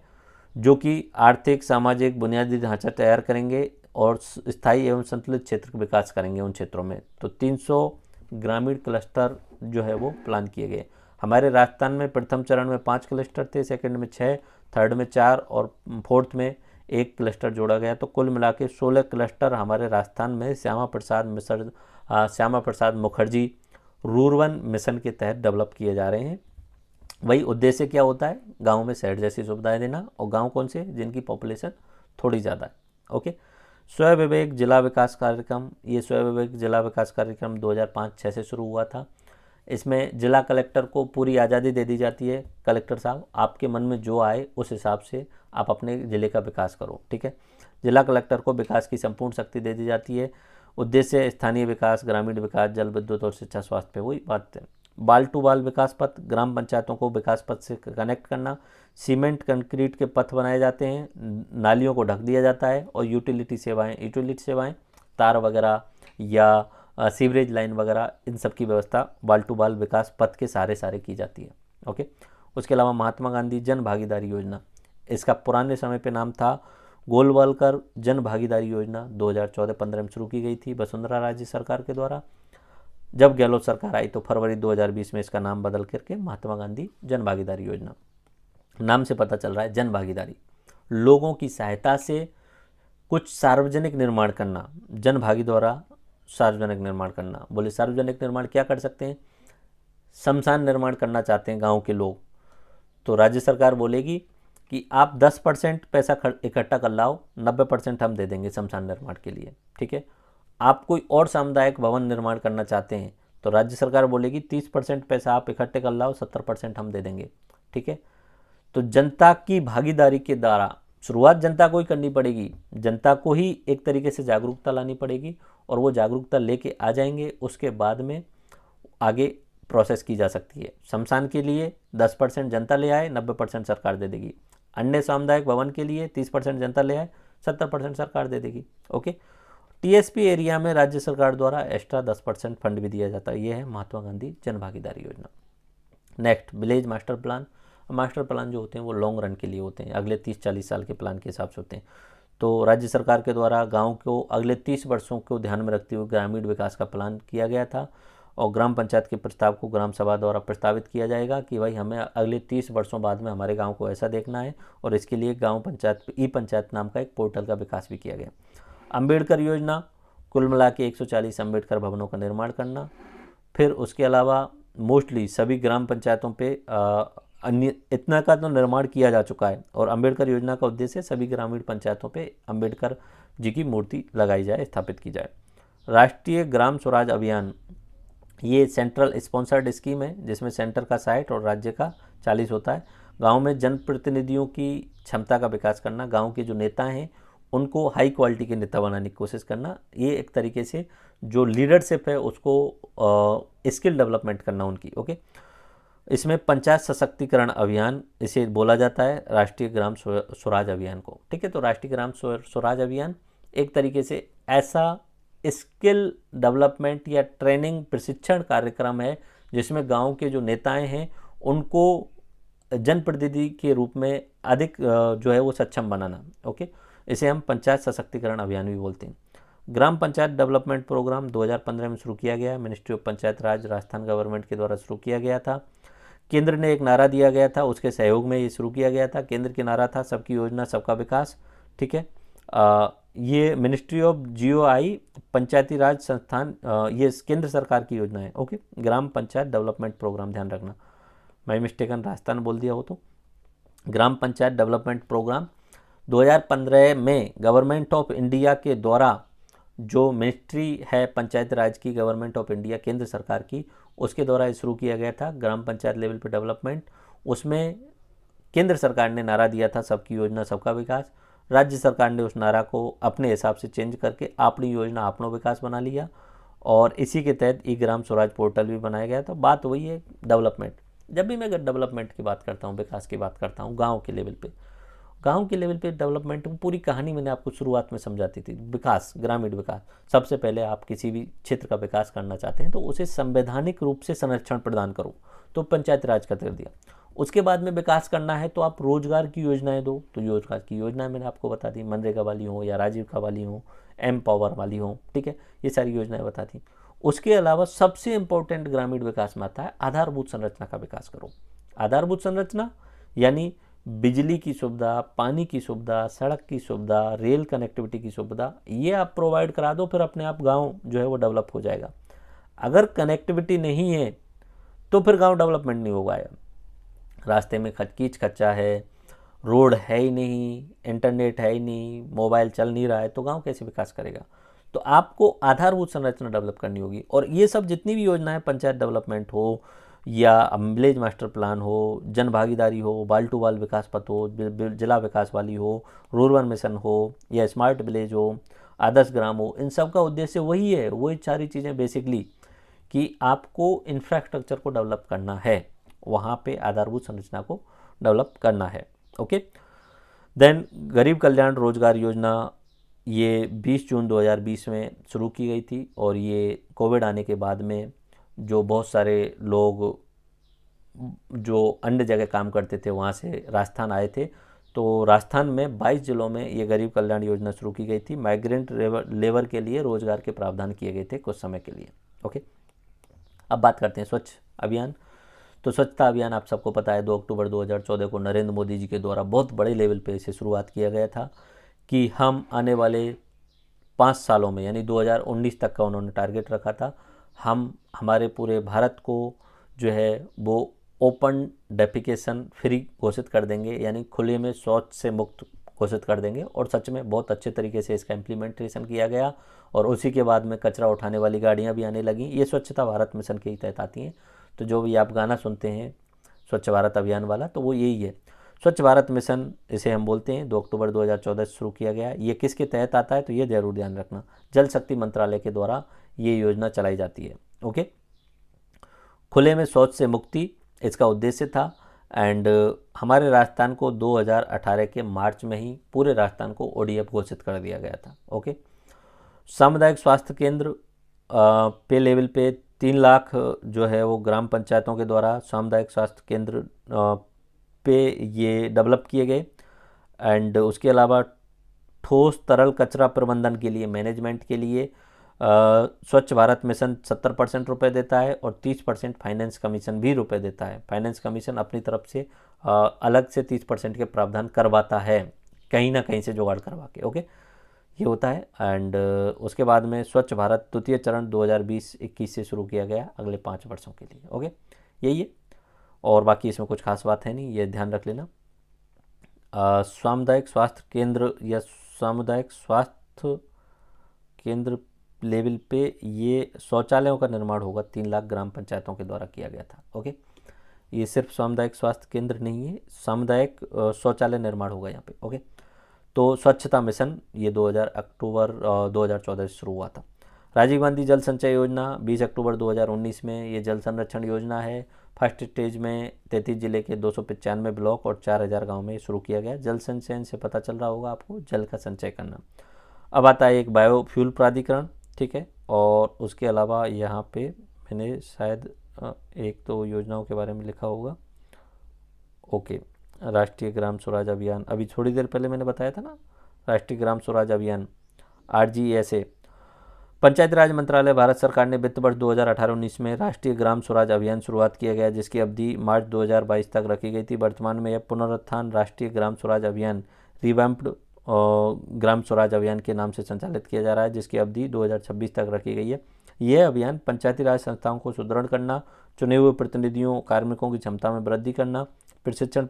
जो कि आर्थिक सामाजिक बुनियादी ढांचा तैयार करेंगे और स्थायी एवं संतुलित क्षेत्र का विकास करेंगे उन क्षेत्रों में। तो 300 ग्रामीण क्लस्टर जो है वो प्लान किए गए। हमारे राजस्थान में प्रथम चरण में 5 क्लस्टर थे, सेकंड में 6, थर्ड में 4 और फोर्थ में 1 क्लस्टर जोड़ा गया। तो कुल मिला के 16 क्लस्टर हमारे राजस्थान में श्यामा प्रसाद मुखर्जी रूरबन मिशन के तहत डेवलप किए जा रहे हैं। वही उद्देश्य क्या होता है, गाँव में शहर जैसी सुविधाएं देना, और गाँव कौन से, जिनकी पॉपुलेशन थोड़ी ज़्यादा है। ओके, स्वयं विवेक जिला विकास कार्यक्रम, ये स्वयं विवेक जिला विकास कार्यक्रम 2005-06 से शुरू हुआ था। इसमें जिला कलेक्टर को पूरी आज़ादी दे दी जाती है, कलेक्टर साहब आपके मन में जो आए उस हिसाब से आप अपने ज़िले का विकास करो, ठीक है। जिला कलेक्टर को विकास की संपूर्ण शक्ति दे दी जाती है। उद्देश्य स्थानीय विकास, ग्रामीण विकास, जल विद्युत और शिक्षा स्वास्थ्य पे वही बात है। बाल टू बाल विकास पथ, ग्राम पंचायतों को विकास पथ से कनेक्ट करना। सीमेंट कंक्रीट के पथ बनाए जाते हैं, नालियों को ढक दिया जाता है, और यूटिलिटी सेवाएं तार वगैरह या सीवरेज लाइन वगैरह, इन सब की व्यवस्था बाल टू बाल विकास पथ के सारे की जाती है। ओके, उसके अलावा महात्मा गांधी जन भागीदारी योजना, इसका पुराने समय पे नाम था गोलवालकर जन भागीदारी योजना, 2014-15 में शुरू की गई थी वसुंधरा राजे सरकार के द्वारा। जब गहलोत सरकार आई तो फरवरी 2020 में इसका नाम बदल करके महात्मा गांधी जन भागीदारी योजना, नाम से पता चल रहा है जन भागीदारी, लोगों की सहायता से कुछ सार्वजनिक निर्माण करना, जन भागी द्वारा सार्वजनिक निर्माण करना। बोले सार्वजनिक निर्माण क्या कर सकते हैं, शमशान निर्माण करना चाहते हैं गाँव के लोग, तो राज्य सरकार बोलेगी कि आप 10% पैसा इकट्ठा कर लाओ, 90% हम दे देंगे शमशान निर्माण के लिए, ठीक है। आप कोई और सामुदायिक भवन निर्माण करना चाहते हैं तो राज्य सरकार बोलेगी 30% पैसा आप इकट्ठे कर लाओ, 70% हम दे देंगे, ठीक है। तो जनता की भागीदारी के द्वारा शुरुआत जनता को ही करनी पड़ेगी, जनता को ही एक तरीके से जागरूकता लानी पड़ेगी, और वो जागरूकता लेके आ जाएंगे, उसके बाद में आगे प्रोसेस की जा सकती है। शमशान के लिए 10% जनता ले आए, 90% सरकार दे देगी। अन्य सामुदायिक भवन के लिए 30% जनता ले आए, 70% सरकार दे देगी। ओके, टीएसपी एरिया में राज्य सरकार द्वारा एक्स्ट्रा 10% फंड भी दिया जाता है। ये है महात्मा गांधी जन भागीदारी योजना। Next, village master plan. Master plan जो होते हैं वो लॉन्ग रन के लिए होते हैं, अगले 30-40 साल के प्लान के हिसाब से होते हैं। तो राज्य सरकार के द्वारा गाँव को अगले 30 वर्षों को ध्यान में रखते हुए ग्रामीण विकास का प्लान किया गया था, और ग्राम पंचायत के प्रस्ताव को ग्राम सभा द्वारा प्रस्तावित किया जाएगा कि भाई हमें अगले 30 वर्षों बाद में हमारे गांव को ऐसा देखना है, और इसके लिए गांव पंचायत ई पंचायत नाम का एक पोर्टल का विकास भी किया गया। अंबेडकर योजना, कुल मिला के 140 अंबेडकर भवनों का निर्माण करना। फिर उसके अलावा मोस्टली सभी ग्राम पंचायतों पे अन्य इतना का तो निर्माण किया जा चुका है, और अंबेडकर योजना का उद्देश्य सभी ग्रामीण पंचायतों पे अंबेडकर जी की मूर्ति लगाई जाए, स्थापित की जाए। राष्ट्रीय ग्राम स्वराज अभियान, ये सेंट्रल स्पॉन्सर्ड स्कीम है जिसमें सेंटर का 60 और राज्य का 40 होता है। गांव में जनप्रतिनिधियों की क्षमता का विकास करना, गांव के जो नेता हैं उनको हाई क्वालिटी के नेता बनाने की कोशिश करना, ये एक तरीके से जो लीडरशिप है उसको स्किल डेवलपमेंट करना उनकी। ओके, इसमें पंचायत सशक्तिकरण अभियान इसे बोला जाता है, राष्ट्रीय ग्राम स्वराज अभियान को, ठीक है। तो राष्ट्रीय ग्राम स्वराज अभियान एक तरीके से ऐसा स्किल डेवलपमेंट या ट्रेनिंग प्रशिक्षण कार्यक्रम है जिसमें गांव के जो नेताएं हैं उनको जनप्रतिनिधि के रूप में अधिक जो है वो सक्षम बनाना। ओके, इसे हम पंचायत सशक्तिकरण अभियान भी बोलते हैं। ग्राम पंचायत डेवलपमेंट प्रोग्राम 2015 में शुरू किया गया, ministry of panchayat Raj Rajasthan government के द्वारा शुरू किया गया था। केंद्र ने एक नारा दिया गया था, उसके सहयोग में ये शुरू किया गया था। केंद्र की नारा था सबकी योजना सबका विकास, ठीक है। ये मिनिस्ट्री ऑफ जीओआई पंचायती राज संस्थान, ये केंद्र सरकार की योजना है, ओके। ग्राम पंचायत डेवलपमेंट प्रोग्राम, ध्यान रखना, मैं मिस्टेकन राजस्थान बोल दिया हो तो। ग्राम पंचायत डेवलपमेंट प्रोग्राम 2015 में गवर्नमेंट ऑफ इंडिया के द्वारा, जो मिनिस्ट्री है पंचायत राज की, गवर्नमेंट ऑफ इंडिया केंद्र सरकार की, उसके द्वारा शुरू किया गया था ग्राम पंचायत लेवल पे डेवलपमेंट। उसमें केंद्र सरकार ने नारा दिया था सबकी योजना सबका विकास। राज्य सरकार ने उस नारा को अपने हिसाब से चेंज करके अपनी योजना अपना विकास बना लिया, और इसी के तहत ई ग्राम स्वराज पोर्टल भी बनाया गया था। बात वही है डेवलपमेंट। जब भी मैं अगर डेवलपमेंट की बात करता हूँ, विकास की बात करता हूँ, गाँव के लेवल पे डेवलपमेंट में पूरी कहानी मैंने आपको शुरुआत में समझाती थी। विकास, ग्रामीण विकास, सबसे पहले आप किसी भी क्षेत्र का विकास करना चाहते हैं तो उसे संवैधानिक रूप से संरक्षण प्रदान करो, तो पंचायत राज का कर दिया। उसके बाद में विकास करना है तो आप रोजगार की योजनाएं दो, तो रोजगार की योजनाएं मैंने आपको बता दी, मनरेगा वाली हो या राजीविका वाली हो, एम पावर वाली हो, ठीक है, ये सारी योजनाएं बता दी। उसके अलावा सबसे इंपॉर्टेंट ग्रामीण विकास में आता है आधारभूत संरचना का विकास करो। आधारभूत संरचना यानी बिजली की सुविधा, पानी की सुविधा, सड़क की सुविधा, रेल कनेक्टिविटी की सुविधा, ये आप प्रोवाइड करा दो, फिर अपने आप गांव जो है वो डेवलप हो जाएगा। अगर कनेक्टिविटी नहीं है तो फिर गांव डेवलपमेंट नहीं होगा। रास्ते में कीच खच्चा है, रोड है ही नहीं, इंटरनेट है ही नहीं, मोबाइल चल नहीं रहा है, तो गांव कैसे विकास करेगा। तो आपको आधारभूत संरचना डेवलप करनी होगी। और ये सब जितनी भी योजनाएं, पंचायत डेवलपमेंट हो या विलेज मास्टर प्लान हो, जन भागीदारी हो, वाल टू वाल विकास पथ हो, जिला विकास वाली हो, रूरल मिशन हो या स्मार्ट विलेज हो, आदर्श ग्राम हो, इन सब का उद्देश्य वही है, वही सारी चीज़ें बेसिकली, कि आपको इंफ्रास्ट्रक्चर को डेवलप करना है, वहाँ पे आधारभूत संरचना को डेवलप करना है, ओके। देन गरीब कल्याण रोजगार योजना, ये 20 जून 2020 में शुरू की गई थी, और ये कोविड आने के बाद में जो बहुत सारे लोग जो अन्य जगह काम करते थे वहाँ से राजस्थान आए थे, तो राजस्थान में 22 जिलों में ये गरीब कल्याण योजना शुरू की गई थी। माइग्रेंट लेबर के लिए रोजगार के प्रावधान किए गए थे कुछ समय के लिए, ओके। अब बात करते हैं स्वच्छ अभियान। तो स्वच्छता अभियान आप सबको पता है 2 अक्टूबर 2014 को नरेंद्र मोदी जी के द्वारा बहुत बड़े लेवल पे इसे शुरुआत किया गया था, कि हम आने वाले 5 सालों में, यानी 2019 तक का उन्होंने टारगेट रखा था, हम हमारे पूरे भारत को जो है वो ओपन डेफिकेशन फ्री घोषित कर देंगे, यानी खुले में शौच से मुक्त घोषित कर देंगे। और सच में बहुत अच्छे तरीके से इसका इम्प्लीमेंटेशन किया गया, और उसी के बाद में कचरा उठाने वाली गाड़ियाँ भी आने लगी। ये स्वच्छता भारत मिशन के ही तहत आती हैं। तो जो भी आप गाना सुनते हैं स्वच्छ भारत अभियान वाला, तो वो यही है, स्वच्छ भारत मिशन इसे हम बोलते हैं। 2 अक्टूबर 2014 से शुरू किया गया। ये किसके तहत आता है, तो ये जरूर ध्यान रखना, जल शक्ति मंत्रालय के द्वारा ये योजना चलाई जाती है, ओके। खुले में शौच से मुक्ति इसका उद्देश्य था। एंड हमारे राजस्थान को 2018 के मार्च में ही पूरे राजस्थान को ODF घोषित कर दिया गया था, ओके। सामुदायिक स्वास्थ्य केंद्र पे लेवल पे 3 लाख जो है वो ग्राम पंचायतों के द्वारा सामुदायिक स्वास्थ्य केंद्र पे ये डेवलप किए गए। एंड उसके अलावा ठोस तरल कचरा प्रबंधन के लिए, मैनेजमेंट के लिए स्वच्छ भारत मिशन 70% रुपये देता है, और 30% फाइनेंस कमीशन भी रुपये देता है। फाइनेंस कमीशन अपनी तरफ से अलग से 30% के प्रावधान करवाता है, कहीं ना कहीं से जुगाड़ करवा के, ओके, ये होता है। एंड उसके बाद में स्वच्छ भारत द्वितीय चरण 2020-21 से शुरू किया गया अगले 5 वर्षों के लिए, ओके, यही है। और बाकी इसमें कुछ खास बात है नहीं, ये ध्यान रख लेना। सामुदायिक स्वास्थ्य केंद्र या सामुदायिक स्वास्थ्य केंद्र लेवल पे ये शौचालयों का निर्माण होगा, 3 लाख ग्राम पंचायतों के द्वारा किया गया था, ओके। ये सिर्फ सामुदायिक स्वास्थ्य केंद्र नहीं है, सामुदायिक शौचालय निर्माण होगा यहाँ पे, ओके। तो स्वच्छता मिशन ये 2000 अक्टूबर 2014 से शुरू हुआ था। राजीव गांधी जल संचय योजना 20 अक्टूबर 2019 में ये जल संरक्षण योजना है। फर्स्ट स्टेज में 33 जिले के 295 ब्लॉक और 4000 गांव में शुरू किया गया। जल संचयन से पता चल रहा होगा आपको, जल का संचय करना। अब आता है एक बायोफ्यूल प्राधिकरण, ठीक है। और उसके अलावा यहाँ पे मैंने शायद एक तो योजनाओं के बारे में लिखा होगा, ओके। राष्ट्रीय ग्राम स्वराज अभियान, अभी थोड़ी देर पहले मैंने बताया था ना, राष्ट्रीय ग्राम स्वराज अभियान RGSA, पंचायती राज मंत्रालय, भारत सरकार ने वित्त वर्ष 2018-19 में राष्ट्रीय ग्राम स्वराज अभियान शुरुआत किया गया, जिसकी अवधि मार्च 2022 तक रखी गई थी। वर्तमान में यह पुनरुत्थान राष्ट्रीय ग्राम स्वराज अभियान, रिवैम्प्ड ग्राम स्वराज अभियान के नाम से संचालित किया जा रहा है, जिसकी अवधि 2026 तक रखी गई है। यह अभियान पंचायती राज संस्थाओं को सुदृढ़ करना, चुने हुए प्रतिनिधियों, कार्मिकों की क्षमता में वृद्धि करना, प्रशिक्षण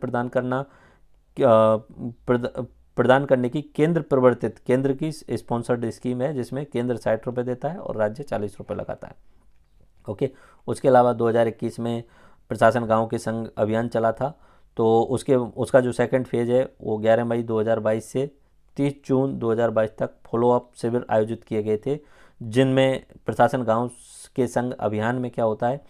प्रदान करने की केंद्र प्रवर्तित, केंद्र की स्पॉन्सर्ड स्कीम है, जिसमें केंद्र 60 रुपये देता है और राज्य 40 रुपये लगाता है। ओके। उसके अलावा 2021 में प्रशासन गांव के संग अभियान चला था, तो उसका जो सेकंड फेज है वो 11 मई 2022 से 30 जून 2022 तक फॉलोअप शिविर आयोजित किए गए थे, जिनमें प्रशासन गांव के संग अभियान में क्या होता है,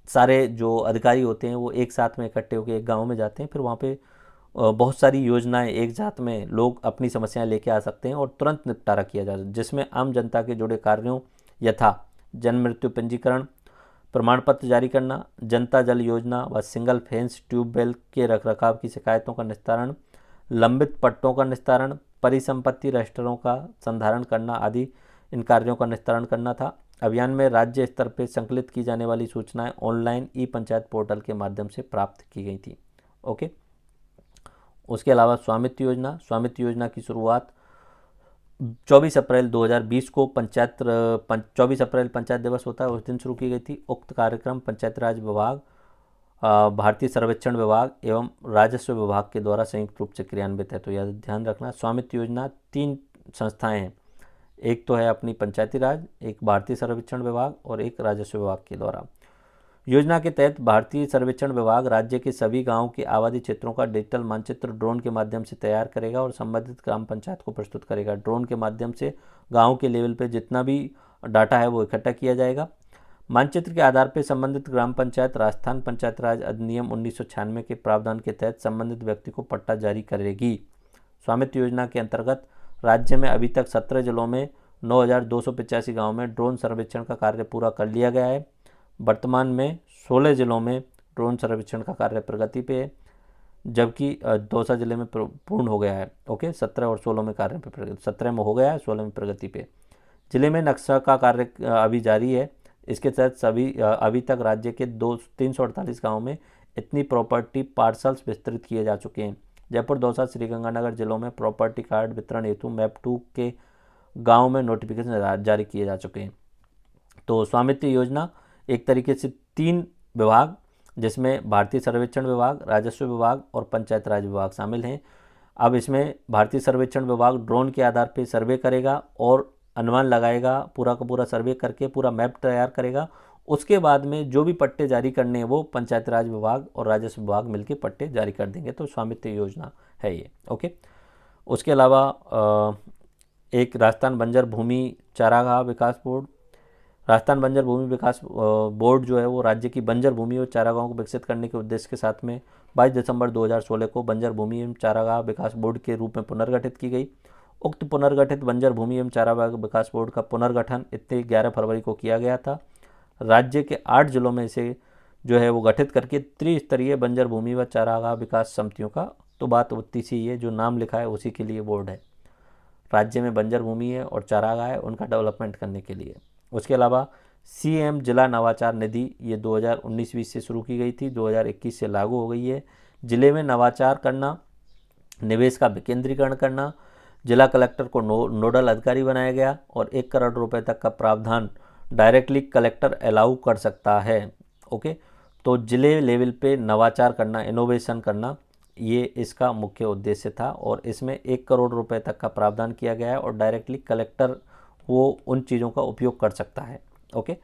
सारे जो अधिकारी होते हैं वो एक साथ में इकट्ठे होकर एक गाँव में जाते हैं, फिर वहाँ पे बहुत सारी योजनाएं एक साथ में लोग अपनी समस्याएं लेके आ सकते हैं और तुरंत निपटारा किया जा सकता है, जिसमें आम जनता के जुड़े कार्यों यथा जन्म मृत्यु पंजीकरण, प्रमाण पत्र जारी करना, जनता जल योजना व सिंगल फेंस ट्यूबवेल के रखरखाव की शिकायतों का निस्तारण, लंबित पट्टों का निस्तारण, परिसंपत्ति रजिस्टरों का संधारण करना आदि इन कार्यों का निस्तारण करना था। अभियान में राज्य स्तर पर संकलित की जाने वाली सूचनाएं ऑनलाइन ई पंचायत पोर्टल के माध्यम से प्राप्त की गई थी। ओके। उसके अलावा स्वामित्व योजना की शुरुआत 24 अप्रैल 2020 को 24 अप्रैल पंचायत दिवस होता है, उस दिन शुरू की गई थी। उक्त कार्यक्रम पंचायत राज विभाग, भारतीय सर्वेक्षण विभाग एवं राजस्व विभाग के द्वारा संयुक्त रूप से क्रियान्वित है। तो यह ध्यान रखना। स्वामित्व योजना 3 संस्थाएं हैं, एक तो है अपनी पंचायती राज, एक भारतीय सर्वेक्षण विभाग और एक राजस्व विभाग के द्वारा। योजना के तहत भारतीय सर्वेक्षण विभाग राज्य के सभी गांवों के आबादी क्षेत्रों का डिजिटल मानचित्र ड्रोन के माध्यम से तैयार करेगा और संबंधित ग्राम पंचायत को प्रस्तुत करेगा। ड्रोन के माध्यम से गांव के लेवल पे जितना भी डाटा है वो इकट्ठा किया जाएगा। मानचित्र के आधार पर संबंधित ग्राम पंचायत राजस्थान पंचायत राज अधिनियम 1996 के प्रावधान के तहत संबंधित व्यक्ति को पट्टा जारी करेगी। स्वामित्व योजना के अंतर्गत राज्य में अभी तक 17 जिलों में 9,285 गाँव में ड्रोन सर्वेक्षण का कार्य पूरा कर लिया गया है। वर्तमान में 16 जिलों में ड्रोन सर्वेक्षण का कार्य प्रगति पे है, जबकि दौसा जिले में पूर्ण हो गया है। ओके। 17 और 16 में कार्य पे प्रगति, 17 में हो गया है, 16 में प्रगति पे। जिले में नक्शा का कार्य अभी जारी है। इसके तहत अभी तक राज्य के 348 गाँव में इतनी प्रॉपर्टी पार्सल्स विस्तृत किए जा चुके हैं। जयपुर, दौसा, श्रीगंगानगर जिलों में प्रॉपर्टी कार्ड वितरण हेतु मैप 2 के गाँव में नोटिफिकेशन जारी किए जा चुके हैं। तो स्वामित्व योजना एक तरीके से 3 विभाग, जिसमें भारतीय सर्वेक्षण विभाग, राजस्व विभाग और पंचायत राज विभाग शामिल हैं। अब इसमें भारतीय सर्वेक्षण विभाग ड्रोन के आधार पर सर्वे करेगा और अनुमान लगाएगा, पूरा का पूरा सर्वे करके पूरा मैप तैयार करेगा। उसके बाद में जो भी पट्टे जारी करने हैं वो पंचायत राज विभाग और राजस्व विभाग मिलकर पट्टे जारी कर देंगे। तो स्वामित्व योजना है ये। ओके। उसके अलावा एक राजस्थान बंजर भूमि चारागाह विकास बोर्ड, राजस्थान बंजर भूमि विकास बोर्ड जो है वो राज्य की बंजर भूमि और चारागाहों को विकसित करने के उद्देश्य के साथ में 22 दिसंबर 2016 को बंजर भूमि एवं चारागाह विकास बोर्ड के रूप में पुनर्गठित की गई। उक्त पुनर्गठित बंजर भूमि एवं चारागाह विकास बोर्ड का पुनर्गठन इतने 11 फरवरी को किया गया था। राज्य के 8 जिलों में इसे जो है वो गठित करके त्रिस्तरीय बंजर भूमि व चारागाह विकास समितियों का, तो बात उतनी सी है, जो नाम लिखा है उसी के लिए बोर्ड है। राज्य में बंजर भूमि है और चारागाह है, उनका डेवलपमेंट करने के लिए। उसके अलावा सीएम जिला नवाचार निधि, ये 2019-20 से शुरू की गई थी, 2021 से लागू हो गई है। जिले में नवाचार करना, निवेश का विकेंद्रीकरण करना, जिला कलेक्टर को नोडल अधिकारी बनाया गया और 1 करोड़ रुपए तक का प्रावधान डायरेक्टली कलेक्टर अलाउ कर सकता है। ओके। तो जिले लेवल पे नवाचार करना, इनोवेशन करना, ये इसका मुख्य उद्देश्य था और इसमें 1 करोड़ रुपए तक का प्रावधान किया गया है और डायरेक्टली कलेक्टर वो उन चीज़ों का उपयोग कर सकता है। ओके।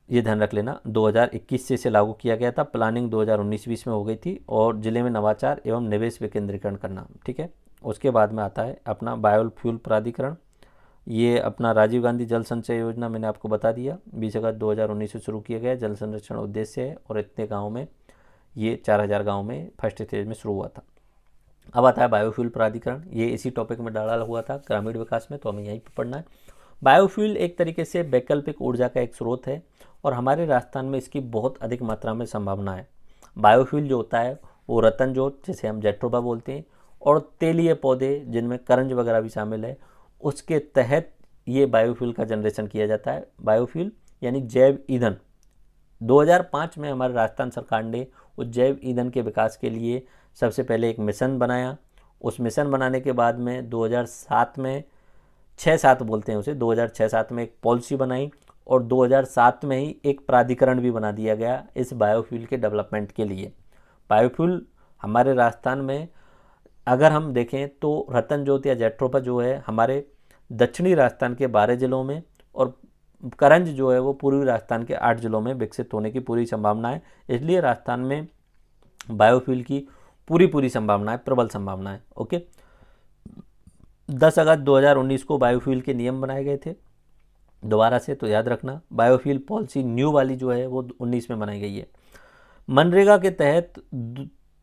ये ध्यान रख लेना। 2021 से इसे लागू किया गया था। प्लानिंग 2019-20 में हो गई थी और जिले में नवाचार एवं निवेश विकेंद्रीकरण करना। ठीक है। उसके बाद में आता है अपना बायोफ्यूल प्राधिकरण। ये अपना राजीव गांधी जल संचय योजना मैंने आपको बता दिया, 20 अगस्त 2019 से शुरू किया गया। जल संरक्षण उद्देश्य है और इतने गाँव में, ये 4000 गाँव में फर्स्ट स्टेज में शुरू हुआ था। अब आता है बायोफ्यूल प्राधिकरण। ये इसी टॉपिक में डाला हुआ था ग्रामीण विकास में, तो हमें यहीं पर पढ़ना है। बायोफ्यूल एक तरीके से वैकल्पिक ऊर्जा का एक स्रोत है और हमारे राजस्थान में इसकी बहुत अधिक मात्रा में संभावना है। बायोफ्यूल जो होता है वो रतन जोत, जिसे हम जेट्रोबा बोलते हैं, और तेलीय पौधे जिनमें करंज वगैरह भी शामिल है, उसके तहत ये बायोफ्यूल का जनरेशन किया जाता है। बायोफ्यूल यानी जैव ईंधन। 2005 में हमारे राजस्थान सरकार ने उस जैव ईंधन के विकास के लिए सबसे पहले एक मिशन बनाया। उस मिशन बनाने के बाद में 2007 में 6-7 बोलते हैं उसे, 2006-7 में एक पॉलिसी बनाई और 2007 में ही एक प्राधिकरण भी बना दिया गया इस बायोफ्यूल के डेवलपमेंट के लिए। बायोफ्यूल हमारे राजस्थान में अगर हम देखें तो रतनजोत या जेट्रोफा जो है हमारे दक्षिणी राजस्थान के 12 ज़िलों में और करंज जो है वो पूर्वी राजस्थान के 8 ज़िलों में विकसित होने की पूरी संभावना है। इसलिए राजस्थान में बायोफ्यूल की पूरी संभावना है, प्रबल संभावना है। ओके, 10 अगस्त 2019 को बायोफ्यूल के नियम बनाए गए थे दोबारा से, तो याद रखना बायोफ्यूल पॉलिसी न्यू वाली जो है वो 19 में बनाई गई है। मनरेगा के तहत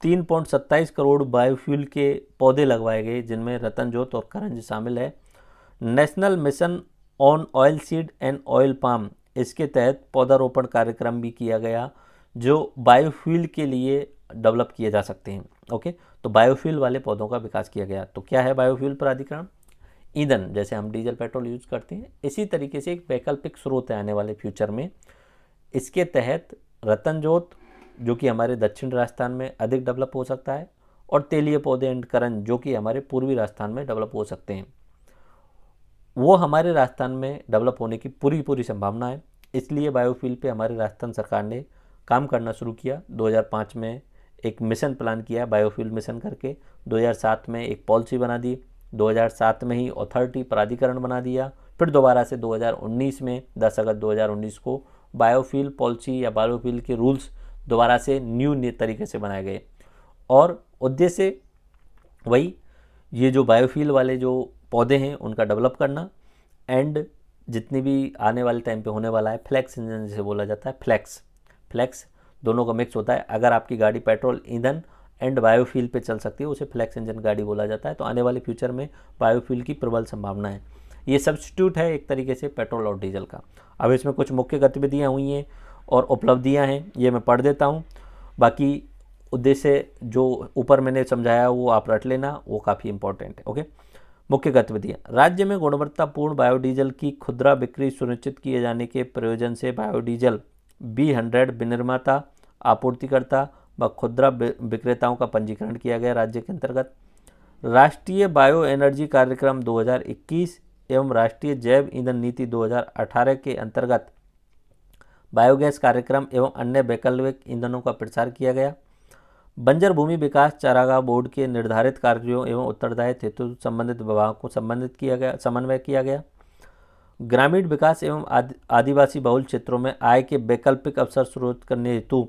3.27 करोड़ बायोफ्यूल के पौधे लगवाए गए जिनमें रतनजोत और करंज शामिल है। National mission on oil seed and oil palm, इसके तहत पौधारोपण कार्यक्रम भी किया गया जो बायोफ्यूल के लिए डेवलप किए जा सकते हैं। ओके, तो बायोफ्यूल वाले पौधों का विकास किया गया। तो क्या है बायोफ्यूल प्राधिकरण? ईंधन, जैसे हम डीजल पेट्रोल यूज करते हैं इसी तरीके से एक वैकल्पिक स्रोत है आने वाले फ्यूचर में। इसके तहत रतनजोत जो कि हमारे दक्षिण राजस्थान में अधिक डेवलप हो सकता है और तेलीय पौधे एंड करंज जो कि हमारे पूर्वी राजस्थान में डेवलप हो सकते हैं, वो हमारे राजस्थान में डेवलप होने की पूरी संभावना है। इसलिए बायोफ्यूल पे हमारे राजस्थान सरकार ने काम करना शुरू किया। 2005 में एक मिशन प्लान किया बायोफ्यूल मिशन करके, 2007 में एक पॉलिसी बना दी, 2007 में ही अथॉरिटी प्राधिकरण बना दिया, फिर दोबारा से 2019 में 10 अगस्त 2019 को बायोफ्यूल पॉलिसी या बायोफ्यूल के रूल्स दोबारा से न्यू तरीके से बनाए गए और उद्देश्य वही ये जो बायोफ्यूल वाले जो पौधे हैं उनका डेवलप करना एंड जितनी भी आने वाले टाइम पे होने वाला है फ्लैक्स इंजन जिसे बोला जाता है, फ्लैक्स दोनों का मिक्स होता है। अगर आपकी गाड़ी पेट्रोल ईंधन एंड बायोफ्यूल पे चल सकती है उसे फ्लैक्स इंजन गाड़ी बोला जाता है। तो आने वाले फ्यूचर में बायोफ्यूल की प्रबल संभावना है। ये सब्स्टिट्यूट है एक तरीके से पेट्रोल और डीजल का। अब इसमें कुछ मुख्य गतिविधियाँ हुई हैं और उपलब्धियाँ हैं, ये मैं पढ़ देता हूँ। बाकी उद्देश्य जो ऊपर मैंने समझाया वो आप रट लेना, वो काफ़ी इंपॉर्टेंट है। ओके, मुख्य गतिविधियाँ। राज्य में गुणवत्तापूर्ण बायोडीजल की खुदरा बिक्री सुनिश्चित किए जाने के प्रयोजन से बायोडीजल B100 विनिर्माता, आपूर्तिकर्ता व खुदरा विक्रेताओं का पंजीकरण किया गया राज्य के अंतर्गत। राष्ट्रीय बायो एनर्जी कार्यक्रम 2021 एवं राष्ट्रीय जैव ईंधन नीति 2018 के अंतर्गत बायोगैस कार्यक्रम एवं अन्य वैकल्पिक ईंधनों का प्रचार किया गया। बंजर भूमि विकास चारागाह बोर्ड के निर्धारित कार्यों एवं उत्तरदायित्व हेतु संबंधित विभागों को समन्वय किया गया। ग्रामीण विकास एवं आदिवासी बहुल क्षेत्रों में आय के वैकल्पिक अवसर स्रोत करने हेतु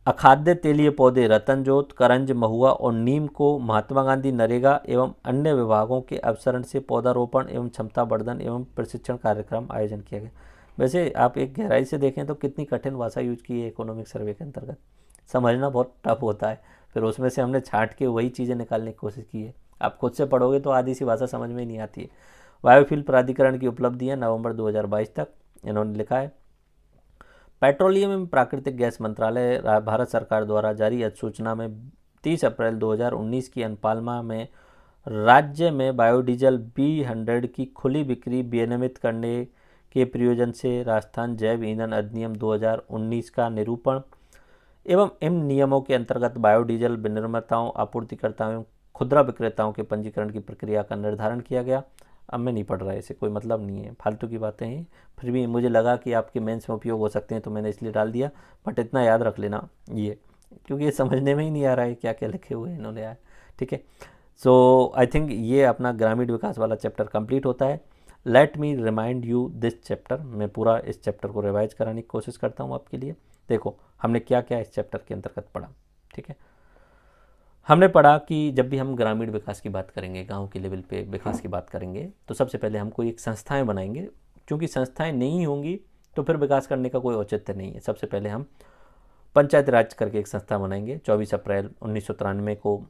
अखाद्य तेलीय पौधे रतनजोत, करंज, महुआ और नीम को महात्मा गांधी नरेगा एवं अन्य विभागों के अवसरण से पौधारोपण एवं क्षमता वर्धन एवं प्रशिक्षण कार्यक्रम आयोजन किया गया। वैसे आप एक गहराई से देखें तो कितनी कठिन भाषा यूज की है इकोनॉमिक सर्वे के अंतर्गत, समझना बहुत टफ होता है। फिर उसमें से हमने छांट के वही चीज़ें निकालने की कोशिश की है। आप खुद से पढ़ोगे तो आधी सी भाषा समझ में ही नहीं आती है। बायोफ्यूल प्राधिकरण की उपलब्धियां नवंबर 2022 तक इन्होंने लिखा है। पेट्रोलियम एवं प्राकृतिक गैस मंत्रालय भारत सरकार द्वारा जारी अधिसूचना में 30 अप्रैल 2019 की अनुपालना में राज्य में बायोडीजल B100 की खुली बिक्री विनियमित करने के प्रयोजन से राजस्थान जैव ईंधन अधिनियम 2019 का निरूपण एवं इन नियमों के अंतर्गत बायोडीजल विनिर्माताओं, आपूर्तिकर्ताओं एवं खुदरा विक्रेताओं के पंजीकरण की प्रक्रिया का निर्धारण किया गया। अब मैं नहीं पढ़ रहा है, इसे कोई मतलब नहीं है, फालतू की बातें हैं। फिर भी मुझे लगा कि आपके मेंस में उपयोग हो सकते हैं तो मैंने इसलिए डाल दिया। बट इतना याद रख लेना ये, क्योंकि ये समझने में ही नहीं आ रहा है क्या क्या लिखे हुए हैं इन्होंने यार। ठीक है, सो आई थिंक ये अपना ग्रामीण विकास वाला चैप्टर कंप्लीट होता है। Let me remind you this chapter. मैं पूरा इस चैप्टर को रिवाइज कराने की कोशिश करता हूँ आपके लिए। देखो हमने क्या क्या इस चैप्टर के अंतर्गत पढ़ा। ठीक है, हमने पढ़ा कि जब भी हम ग्रामीण विकास की बात करेंगे, गांव के लेवल पे विकास की बात करेंगे, तो सबसे पहले हम कोई एक संस्थाएं बनाएंगे, क्योंकि संस्थाएं नहीं होंगी तो फिर विकास करने का कोई औचित्य नहीं है। सबसे पहले हम पंचायत राज करके एक संस्था बनाएंगे। 24 अप्रैल 1993 को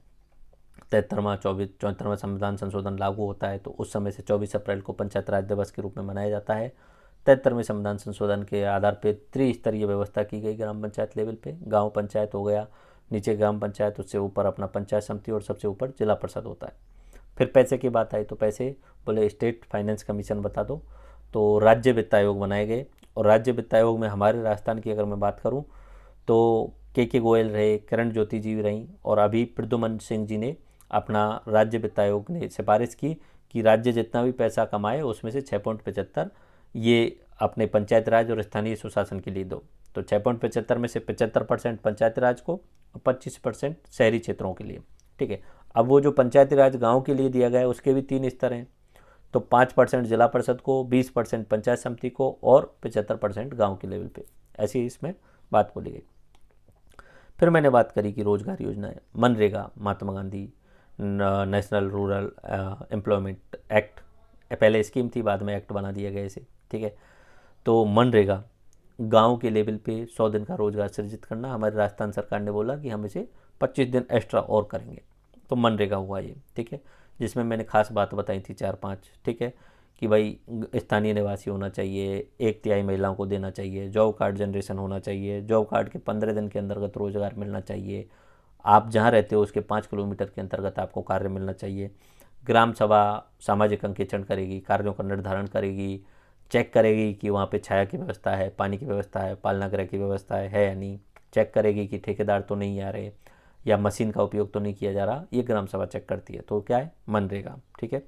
74वां संविधान संशोधन लागू होता है, तो उस समय से 24 अप्रैल को पंचायत राज दिवस के रूप में मनाया जाता है। 73वें संविधान संशोधन के आधार पर त्रिस्तरीय व्यवस्था की गई ग्राम पंचायत लेवल पे। गांव पंचायत हो गया, नीचे ग्राम पंचायत, उससे ऊपर अपना पंचायत समिति और सबसे ऊपर जिला परिषद होता है। फिर पैसे की बात आई तो पैसे बोले स्टेट फाइनेंस कमीशन बता दो, तो राज्य वित्त आयोग बनाए गए। और राज्य वित्त आयोग में हमारे राजस्थान की अगर मैं बात करूं तो के गोयल रहे, किरण ज्योति जी रहीं, और अभी प्रद्युमन सिंह जी ने अपना राज्य वित्त आयोग ने सिफारिश की कि राज्य जितना भी पैसा कमाए उसमें से 6.75 ये अपने पंचायत राज और स्थानीय सुशासन के लिए दो। तो 6.75 में से 75% पंचायती राज को और 25% शहरी क्षेत्रों के लिए। ठीक है, अब वो जो पंचायती राज गाँव के लिए दिया गया है उसके भी 3 स्तर हैं। तो 5% जिला परिषद को, 20% पंचायत समिति को और 75% गाँव के लेवल पे, ऐसी इसमें बात बोली गई। फिर मैंने बात करी कि रोजगार योजनाएं, MNREGA, Mahatma Gandhi national rural employment act, पहले स्कीम थी, बाद में एक्ट बना दिया गया इसे। ठीक है, तो मनरेगा गांव के लेवल पे 100 दिन का रोजगार सृजित करना, हमारी राजस्थान सरकार ने बोला कि हम इसे 25 दिन एक्स्ट्रा और करेंगे, तो मनरेगा हुआ ये। ठीक है, जिसमें मैंने खास बात बताई थी 4-5। ठीक है, कि भाई स्थानीय निवासी होना चाहिए, 1/3 महिलाओं को देना चाहिए, जॉब कार्ड जनरेशन होना चाहिए, जॉब कार्ड के 15 दिन के अंतर्गत रोजगार मिलना चाहिए, आप जहाँ रहते हो उसके 5 किलोमीटर के अंतर्गत आपको कार्य मिलना चाहिए। ग्राम सभा सामाजिक अंकेक्षण करेगी, कार्यों का निर्धारण करेगी, चेक करेगी कि वहाँ पे छाया की व्यवस्था है, पानी की व्यवस्था है, पालनागृह की व्यवस्था है या नहीं, चेक करेगी कि ठेकेदार तो नहीं आ रहे या मशीन का उपयोग तो नहीं किया जा रहा, ये ग्राम सभा चेक करती है। तो क्या है, मनरेगा। ठीक है,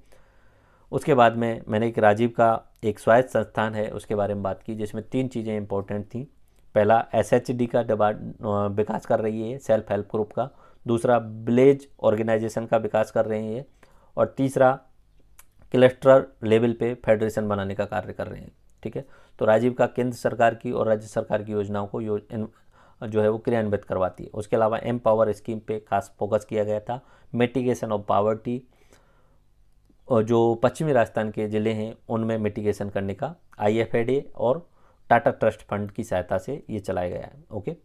उसके बाद में मैंने एक राजीव का एक स्वायत्त संस्थान है उसके बारे में बात की, जिसमें 3 चीज़ें इंपॉर्टेंट थी। पहला SHD का विकास कर रही है, सेल्फ हेल्प ग्रुप का। दूसरा विलेज ऑर्गेनाइजेशन का विकास कर रहे हैं, और तीसरा क्लस्टर लेवल पे फेडरेशन बनाने का कार्य कर रहे हैं। ठीक है, तो राजीव का केंद्र सरकार की और राज्य सरकार की योजनाओं को जो है वो क्रियान्वित करवाती है। उसके अलावा एम पावर स्कीम पे खास फोकस किया गया था। मिटिगेशन ऑफ पावर्टी, और जो पश्चिमी राजस्थान के ज़िले हैं उनमें मिटिगेशन करने का IFAD और टाटा ट्रस्ट फंड की सहायता से ये चलाया गया है। ओके,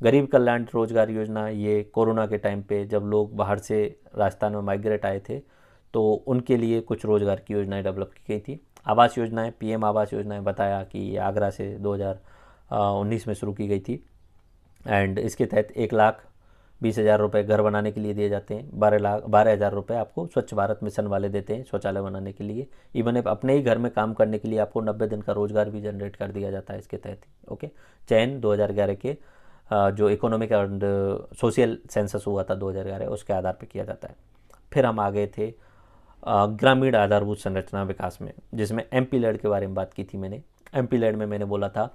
गरीब कल्याण रोजगार योजना, ये कोरोना के टाइम पे जब लोग बाहर से राजस्थान में माइग्रेट आए थे तो उनके लिए कुछ रोजगार की योजनाएं डेवलप की गई थी। आवास योजनाएं, PM आवास योजनाएं बताया कि ये आगरा से 2019 में शुरू की गई थी, एंड इसके तहत 1,20,000 रुपये घर बनाने के लिए दिए जाते हैं। 12,000 रुपये आपको स्वच्छ भारत मिशन वाले देते हैं शौचालय बनाने के लिए। इवन अपने ही घर में काम करने के लिए आपको 90 दिन का रोजगार भी जनरेट कर दिया जाता है इसके तहत। ओके, चयन 2011 के जो इकोनॉमिक एंड सोशल सेंसस हुआ था 2011, उसके आधार पर किया जाता है। फिर हम आ गए थे ग्रामीण आधारभूत संरचना विकास में, जिसमें MP लेड के बारे में बात की थी मैंने। MP लेड में मैंने बोला था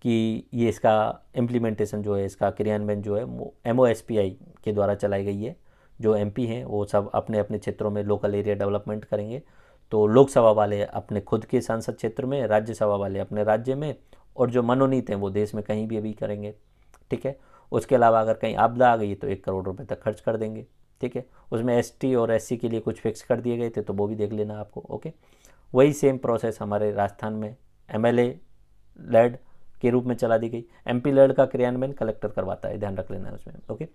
कि ये इसका इम्प्लीमेंटेशन जो है, इसका क्रियान्वयन जो है वो MOSPI के द्वारा चलाई गई है। जो MP हैं वो सब अपने अपने क्षेत्रों में लोकल एरिया डेवलपमेंट करेंगे। तो लोकसभा वाले अपने खुद के सांसद क्षेत्र में, राज्यसभा वाले अपने राज्य में, और जो मनोनीत हैं वो देश में कहीं भी अभी करेंगे। ठीक है, उसके अलावा अगर कहीं आपदा आ गई तो 1 करोड़ रुपये तक खर्च कर देंगे। ठीक है, उसमें ST और SC के लिए कुछ फिक्स कर दिए गए थे, तो वो भी देख लेना आपको। ओके, वही सेम प्रोसेस हमारे राजस्थान में MLA लेड के रूप में चला दी गई। MP लेड का क्रियान्वयन कलेक्टर करवाता है, ध्यान रख लेना है उसमें। ओके,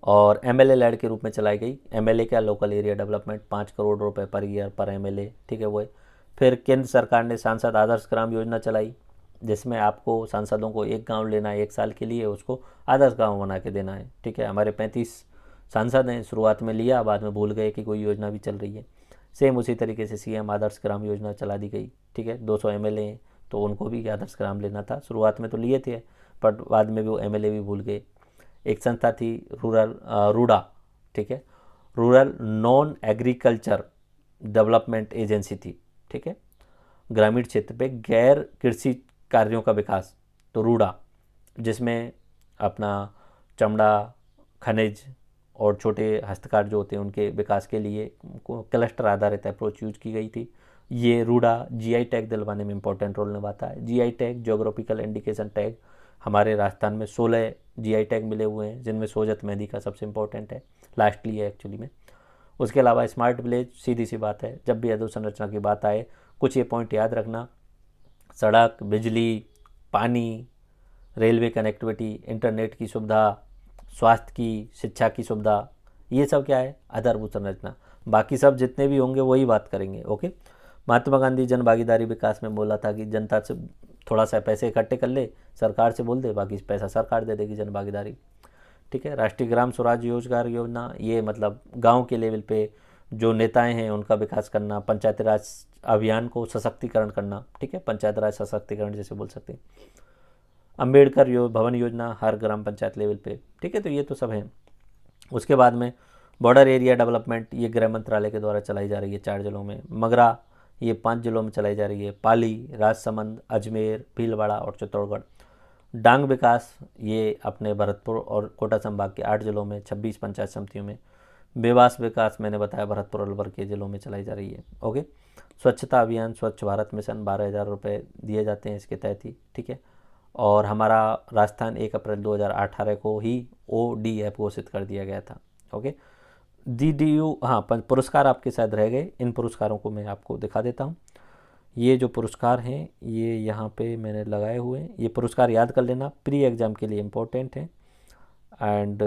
और MLA लेड के रूप में चलाई गई। MLA क्या, लोकल एरिया डेवलपमेंट, 5 करोड़ रुपए पर ईयर पर MLA। ठीक है, वो है। फिर केंद्र सरकार ने सांसद आदर्श ग्राम योजना चलाई, जिसमें आपको सांसदों को एक गांव लेना है 1 साल के लिए, उसको आदर्श गांव बना के देना है। ठीक है, हमारे 35 सांसद हैं, शुरुआत में लिया, बाद में भूल गए कि कोई योजना भी चल रही है। सेम उसी तरीके से CM आदर्श ग्राम योजना चला दी गई। ठीक है, 200 MLA हैं तो उनको भी आदर्श ग्राम लेना था। शुरुआत में तो लिए थे, बट बाद में भी वो MLA भी भूल गए। एक संस्था थी रूडा, ठीक है, rural non agriculture development agency थी। ठीक है, ग्रामीण क्षेत्र पे गैर कृषि कार्यों का विकास, तो रूडा, जिसमें अपना चमड़ा, खनिज और छोटे हस्तकार जो होते हैं उनके विकास के लिए क्लस्टर आधारित अप्रोच यूज की गई थी। ये रूडा GI टैग दिलवाने में इंपॉर्टेंट रोल निभाता है। GI tag, geographical indication tag, हमारे राजस्थान में 16 GI टैग मिले हुए हैं, जिनमें सोजत मेहंदी का सबसे इंपॉर्टेंट है, लास्टली है एक्चुअली में। उसके अलावा स्मार्ट विलेज, सीधी सी बात है, जब भी अधोसंरचना की बात आए कुछ ये पॉइंट याद रखना। सड़क, बिजली, पानी, रेलवे कनेक्टिविटी, इंटरनेट की सुविधा, स्वास्थ्य की, शिक्षा की सुविधा, ये सब क्या है, आधारभूत संरचना। बाकी सब जितने भी होंगे वही बात करेंगे। ओके, महात्मा गांधी जन भागीदारी विकास में बोला था कि जनता से थोड़ा सा पैसे इकट्ठे कर ले, सरकार से बोल दे, बाकी पैसा सरकार दे देगी, जन भागीदारी। ठीक है, राष्ट्रीय ग्राम स्वराज रोजगार योजना, ये मतलब गांव के लेवल पे जो नेताएं हैं उनका विकास करना, पंचायती राज अभियान को सशक्तिकरण करना, ठीक है, पंचायत राज सशक्तिकरण जैसे बोल सकते हैं, अंबेडकर भवन योजना हर ग्राम पंचायत लेवल पे, ठीक है, तो ये तो सब है। उसके बाद में बॉर्डर एरिया डेवलपमेंट, ये गृह मंत्रालय के द्वारा चलाई जा रही है 4 जिलों में। मगरा, ये 5 जिलों में चलाई जा रही है। पाली, राजसमंद, अजमेर, भीलवाड़ा और चित्तौड़गढ़। डांग विकास, ये अपने भरतपुर और कोटा संभाग के 8 जिलों में 26 पंचायत समितियों में। बेवास विकास मैंने बताया भरतपुर और अलवर के जिलों में चलाई जा रही है। ओके। स्वच्छता अभियान, स्वच्छ भारत मिशन 12,000 रुपये दिए जाते हैं इसके तहत ही, ठीक है। और हमारा राजस्थान 1 अप्रैल 2018 को ही ODF घोषित कर दिया गया था। ओके। DDU, हाँ, पुरस्कार आपके शायद रह गए, इन पुरस्कारों को मैं आपको दिखा देता हूँ। ये जो पुरस्कार हैं ये यहाँ पे मैंने लगाए हुए हैं, ये पुरस्कार याद कर लेना, प्री एग्ज़ाम के लिए इम्पोर्टेंट हैं। एंड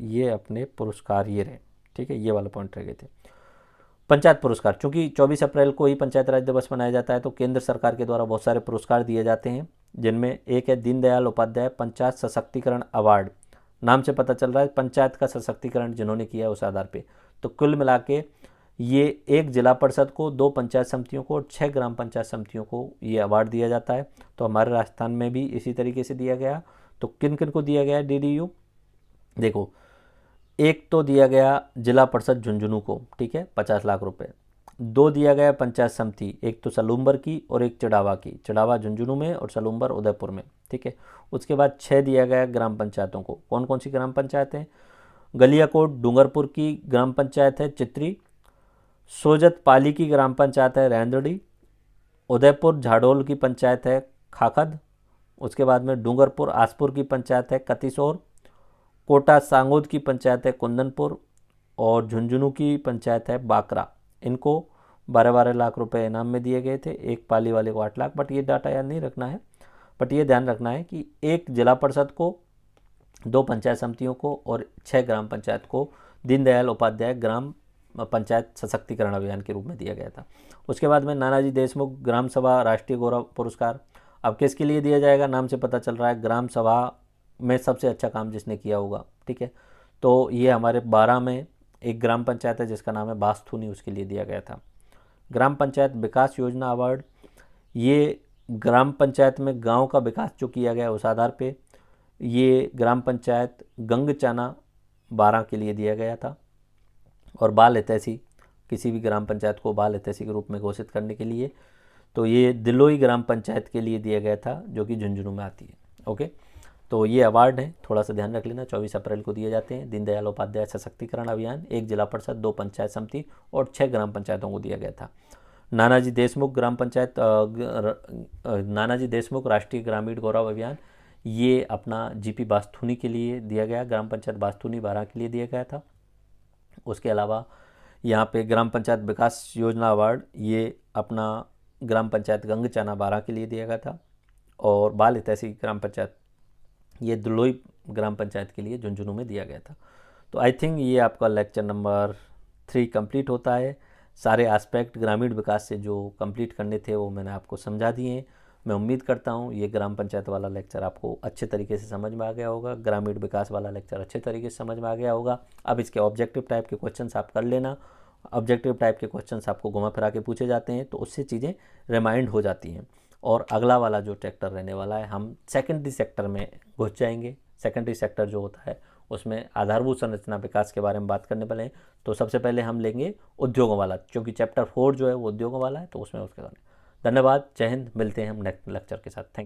ये अपने पुरस्कार ये रहे, ठीक है, ये वाला पॉइंट रह गए थे। पंचायत पुरस्कार, चूँकि 24 अप्रैल को ही पंचायत राज दिवस मनाया जाता है, तो केंद्र सरकार के द्वारा बहुत सारे पुरस्कार दिए जाते हैं, जिनमें एक है दीनदयाल उपाध्याय पंचायत सशक्तिकरण अवार्ड। नाम से पता चल रहा है पंचायत का सशक्तिकरण जिन्होंने किया उस आधार पे। तो कुल मिला के ये 1 जिला परिषद को, 2 पंचायत समितियों को और 6 ग्राम पंचायत समितियों को ये अवार्ड दिया जाता है। तो हमारे राजस्थान में भी इसी तरीके से दिया गया। तो किन किन को दिया गया है DDU, देखो, एक तो दिया गया जिला परिषद झुंझुनू को, ठीक है, 50 लाख रुपए। 2 दिया गया पंचायत समिति, एक तो सलूम्बर की और एक चिड़ावा की, चिड़ावा झुंझुनू में और सलूम्बर उदयपुर में, ठीक है। उसके बाद 6 दिया गया ग्राम पंचायतों को। कौन कौन सी ग्राम पंचायतें? गलियाकोट डूंगरपुर की ग्राम पंचायत है चित्री, सोजत पाली की ग्राम पंचायत है रेंदड़ी, उदयपुर झाडोल की पंचायत है खाखद, उसके बाद में डूंगरपुर आसपुर की पंचायत है कतिसौर, कोटा सांगोद की पंचायत है कुंदनपुर और झुंझुनू की पंचायत है बाकरा। इनको 12-12 लाख रुपए इनाम में दिए गए थे, एक पाली वाले को 8 लाख। बट ये डाटा याद नहीं रखना है, बट ये ध्यान रखना है कि 1 जिला परिषद को, 2 पंचायत समितियों को और 6 ग्राम पंचायत को दीनदयाल उपाध्याय ग्राम पंचायत सशक्तिकरण अभियान के रूप में दिया गया था। उसके बाद में नानाजी देशमुख ग्राम सभा राष्ट्रीय गौरव पुरस्कार। अब किसके लिए दिया जाएगा? नाम से पता चल रहा है ग्राम सभा में सबसे अच्छा काम जिसने किया होगा, ठीक है। तो ये हमारे 12 में एक ग्राम पंचायत है जिसका नाम है बास्थूनी, उसके लिए दिया गया था। ग्राम पंचायत विकास योजना अवार्ड, ये ग्राम पंचायत में गांव का विकास जो किया गया उस आधार पे ये ग्राम पंचायत गंगचाना 12 के लिए दिया गया था। और बाल हितैषी, किसी भी ग्राम पंचायत को बाल हितैषी के रूप में घोषित करने के लिए, तो ये दिलोई ग्राम पंचायत के लिए दिया गया था जो कि झुंझुनू में आती है। ओके, तो ये अवार्ड है, थोड़ा सा ध्यान रख लेना, 24 अप्रैल को दिए जाते हैं। दीनदयाल उपाध्याय सशक्तिकरण अभियान, 1 जिला परिषद, 2 पंचायत समिति और 6 ग्राम पंचायतों को दिया गया था। नानाजी देशमुख ग्राम पंचायत, नानाजी देशमुख राष्ट्रीय ग्रामीण गौरव अभियान, ये अपना GP बास्थूनी के लिए दिया गया, ग्राम पंचायत बास्थूनी 12 के लिए दिया गया था। उसके अलावा यहाँ पे ग्राम पंचायत विकास योजना अवार्ड, ये अपना ग्राम पंचायत गंगचाना 12 के लिए दिया गया था। और बाल हितैषी ग्राम पंचायत, ये दुलोई ग्राम पंचायत के लिए झुंझुनू में दिया गया था। तो आई थिंक ये आपका लेक्चर नंबर 3 कंप्लीट होता है। सारे एस्पेक्ट ग्रामीण विकास से जो कंप्लीट करने थे वो मैंने आपको समझा दिए हैं। मैं उम्मीद करता हूँ ये ग्राम पंचायत वाला लेक्चर आपको अच्छे तरीके से समझ में आ गया होगा, ग्रामीण विकास वाला लेक्चर अच्छे तरीके से समझ में आ गया होगा। अब इसके ऑब्जेक्टिव टाइप के क्वेश्चंस आप कर लेना। ऑब्जेक्टिव टाइप के क्वेश्चंस आपको घुमा फिरा के पूछे जाते हैं तो उससे चीज़ें रिमाइंड हो जाती हैं। और अगला वाला जो चैप्टर रहने वाला है, हम सेकेंडरी सेक्टर में घुस जाएंगे। सेकेंडरी सेक्टर जो होता है उसमें आधारभूत संरचना विकास के बारे में बात करने वाले हैं। तो सबसे पहले हम लेंगे उद्योगों वाला, क्योंकि चैप्टर 4 जो है वो उद्योगों वाला है, तो उसमें उसके बारे में। धन्यवाद, जय हिंद, मिलते हैं हम नेक्स्ट लेक्चर के साथ। थैंक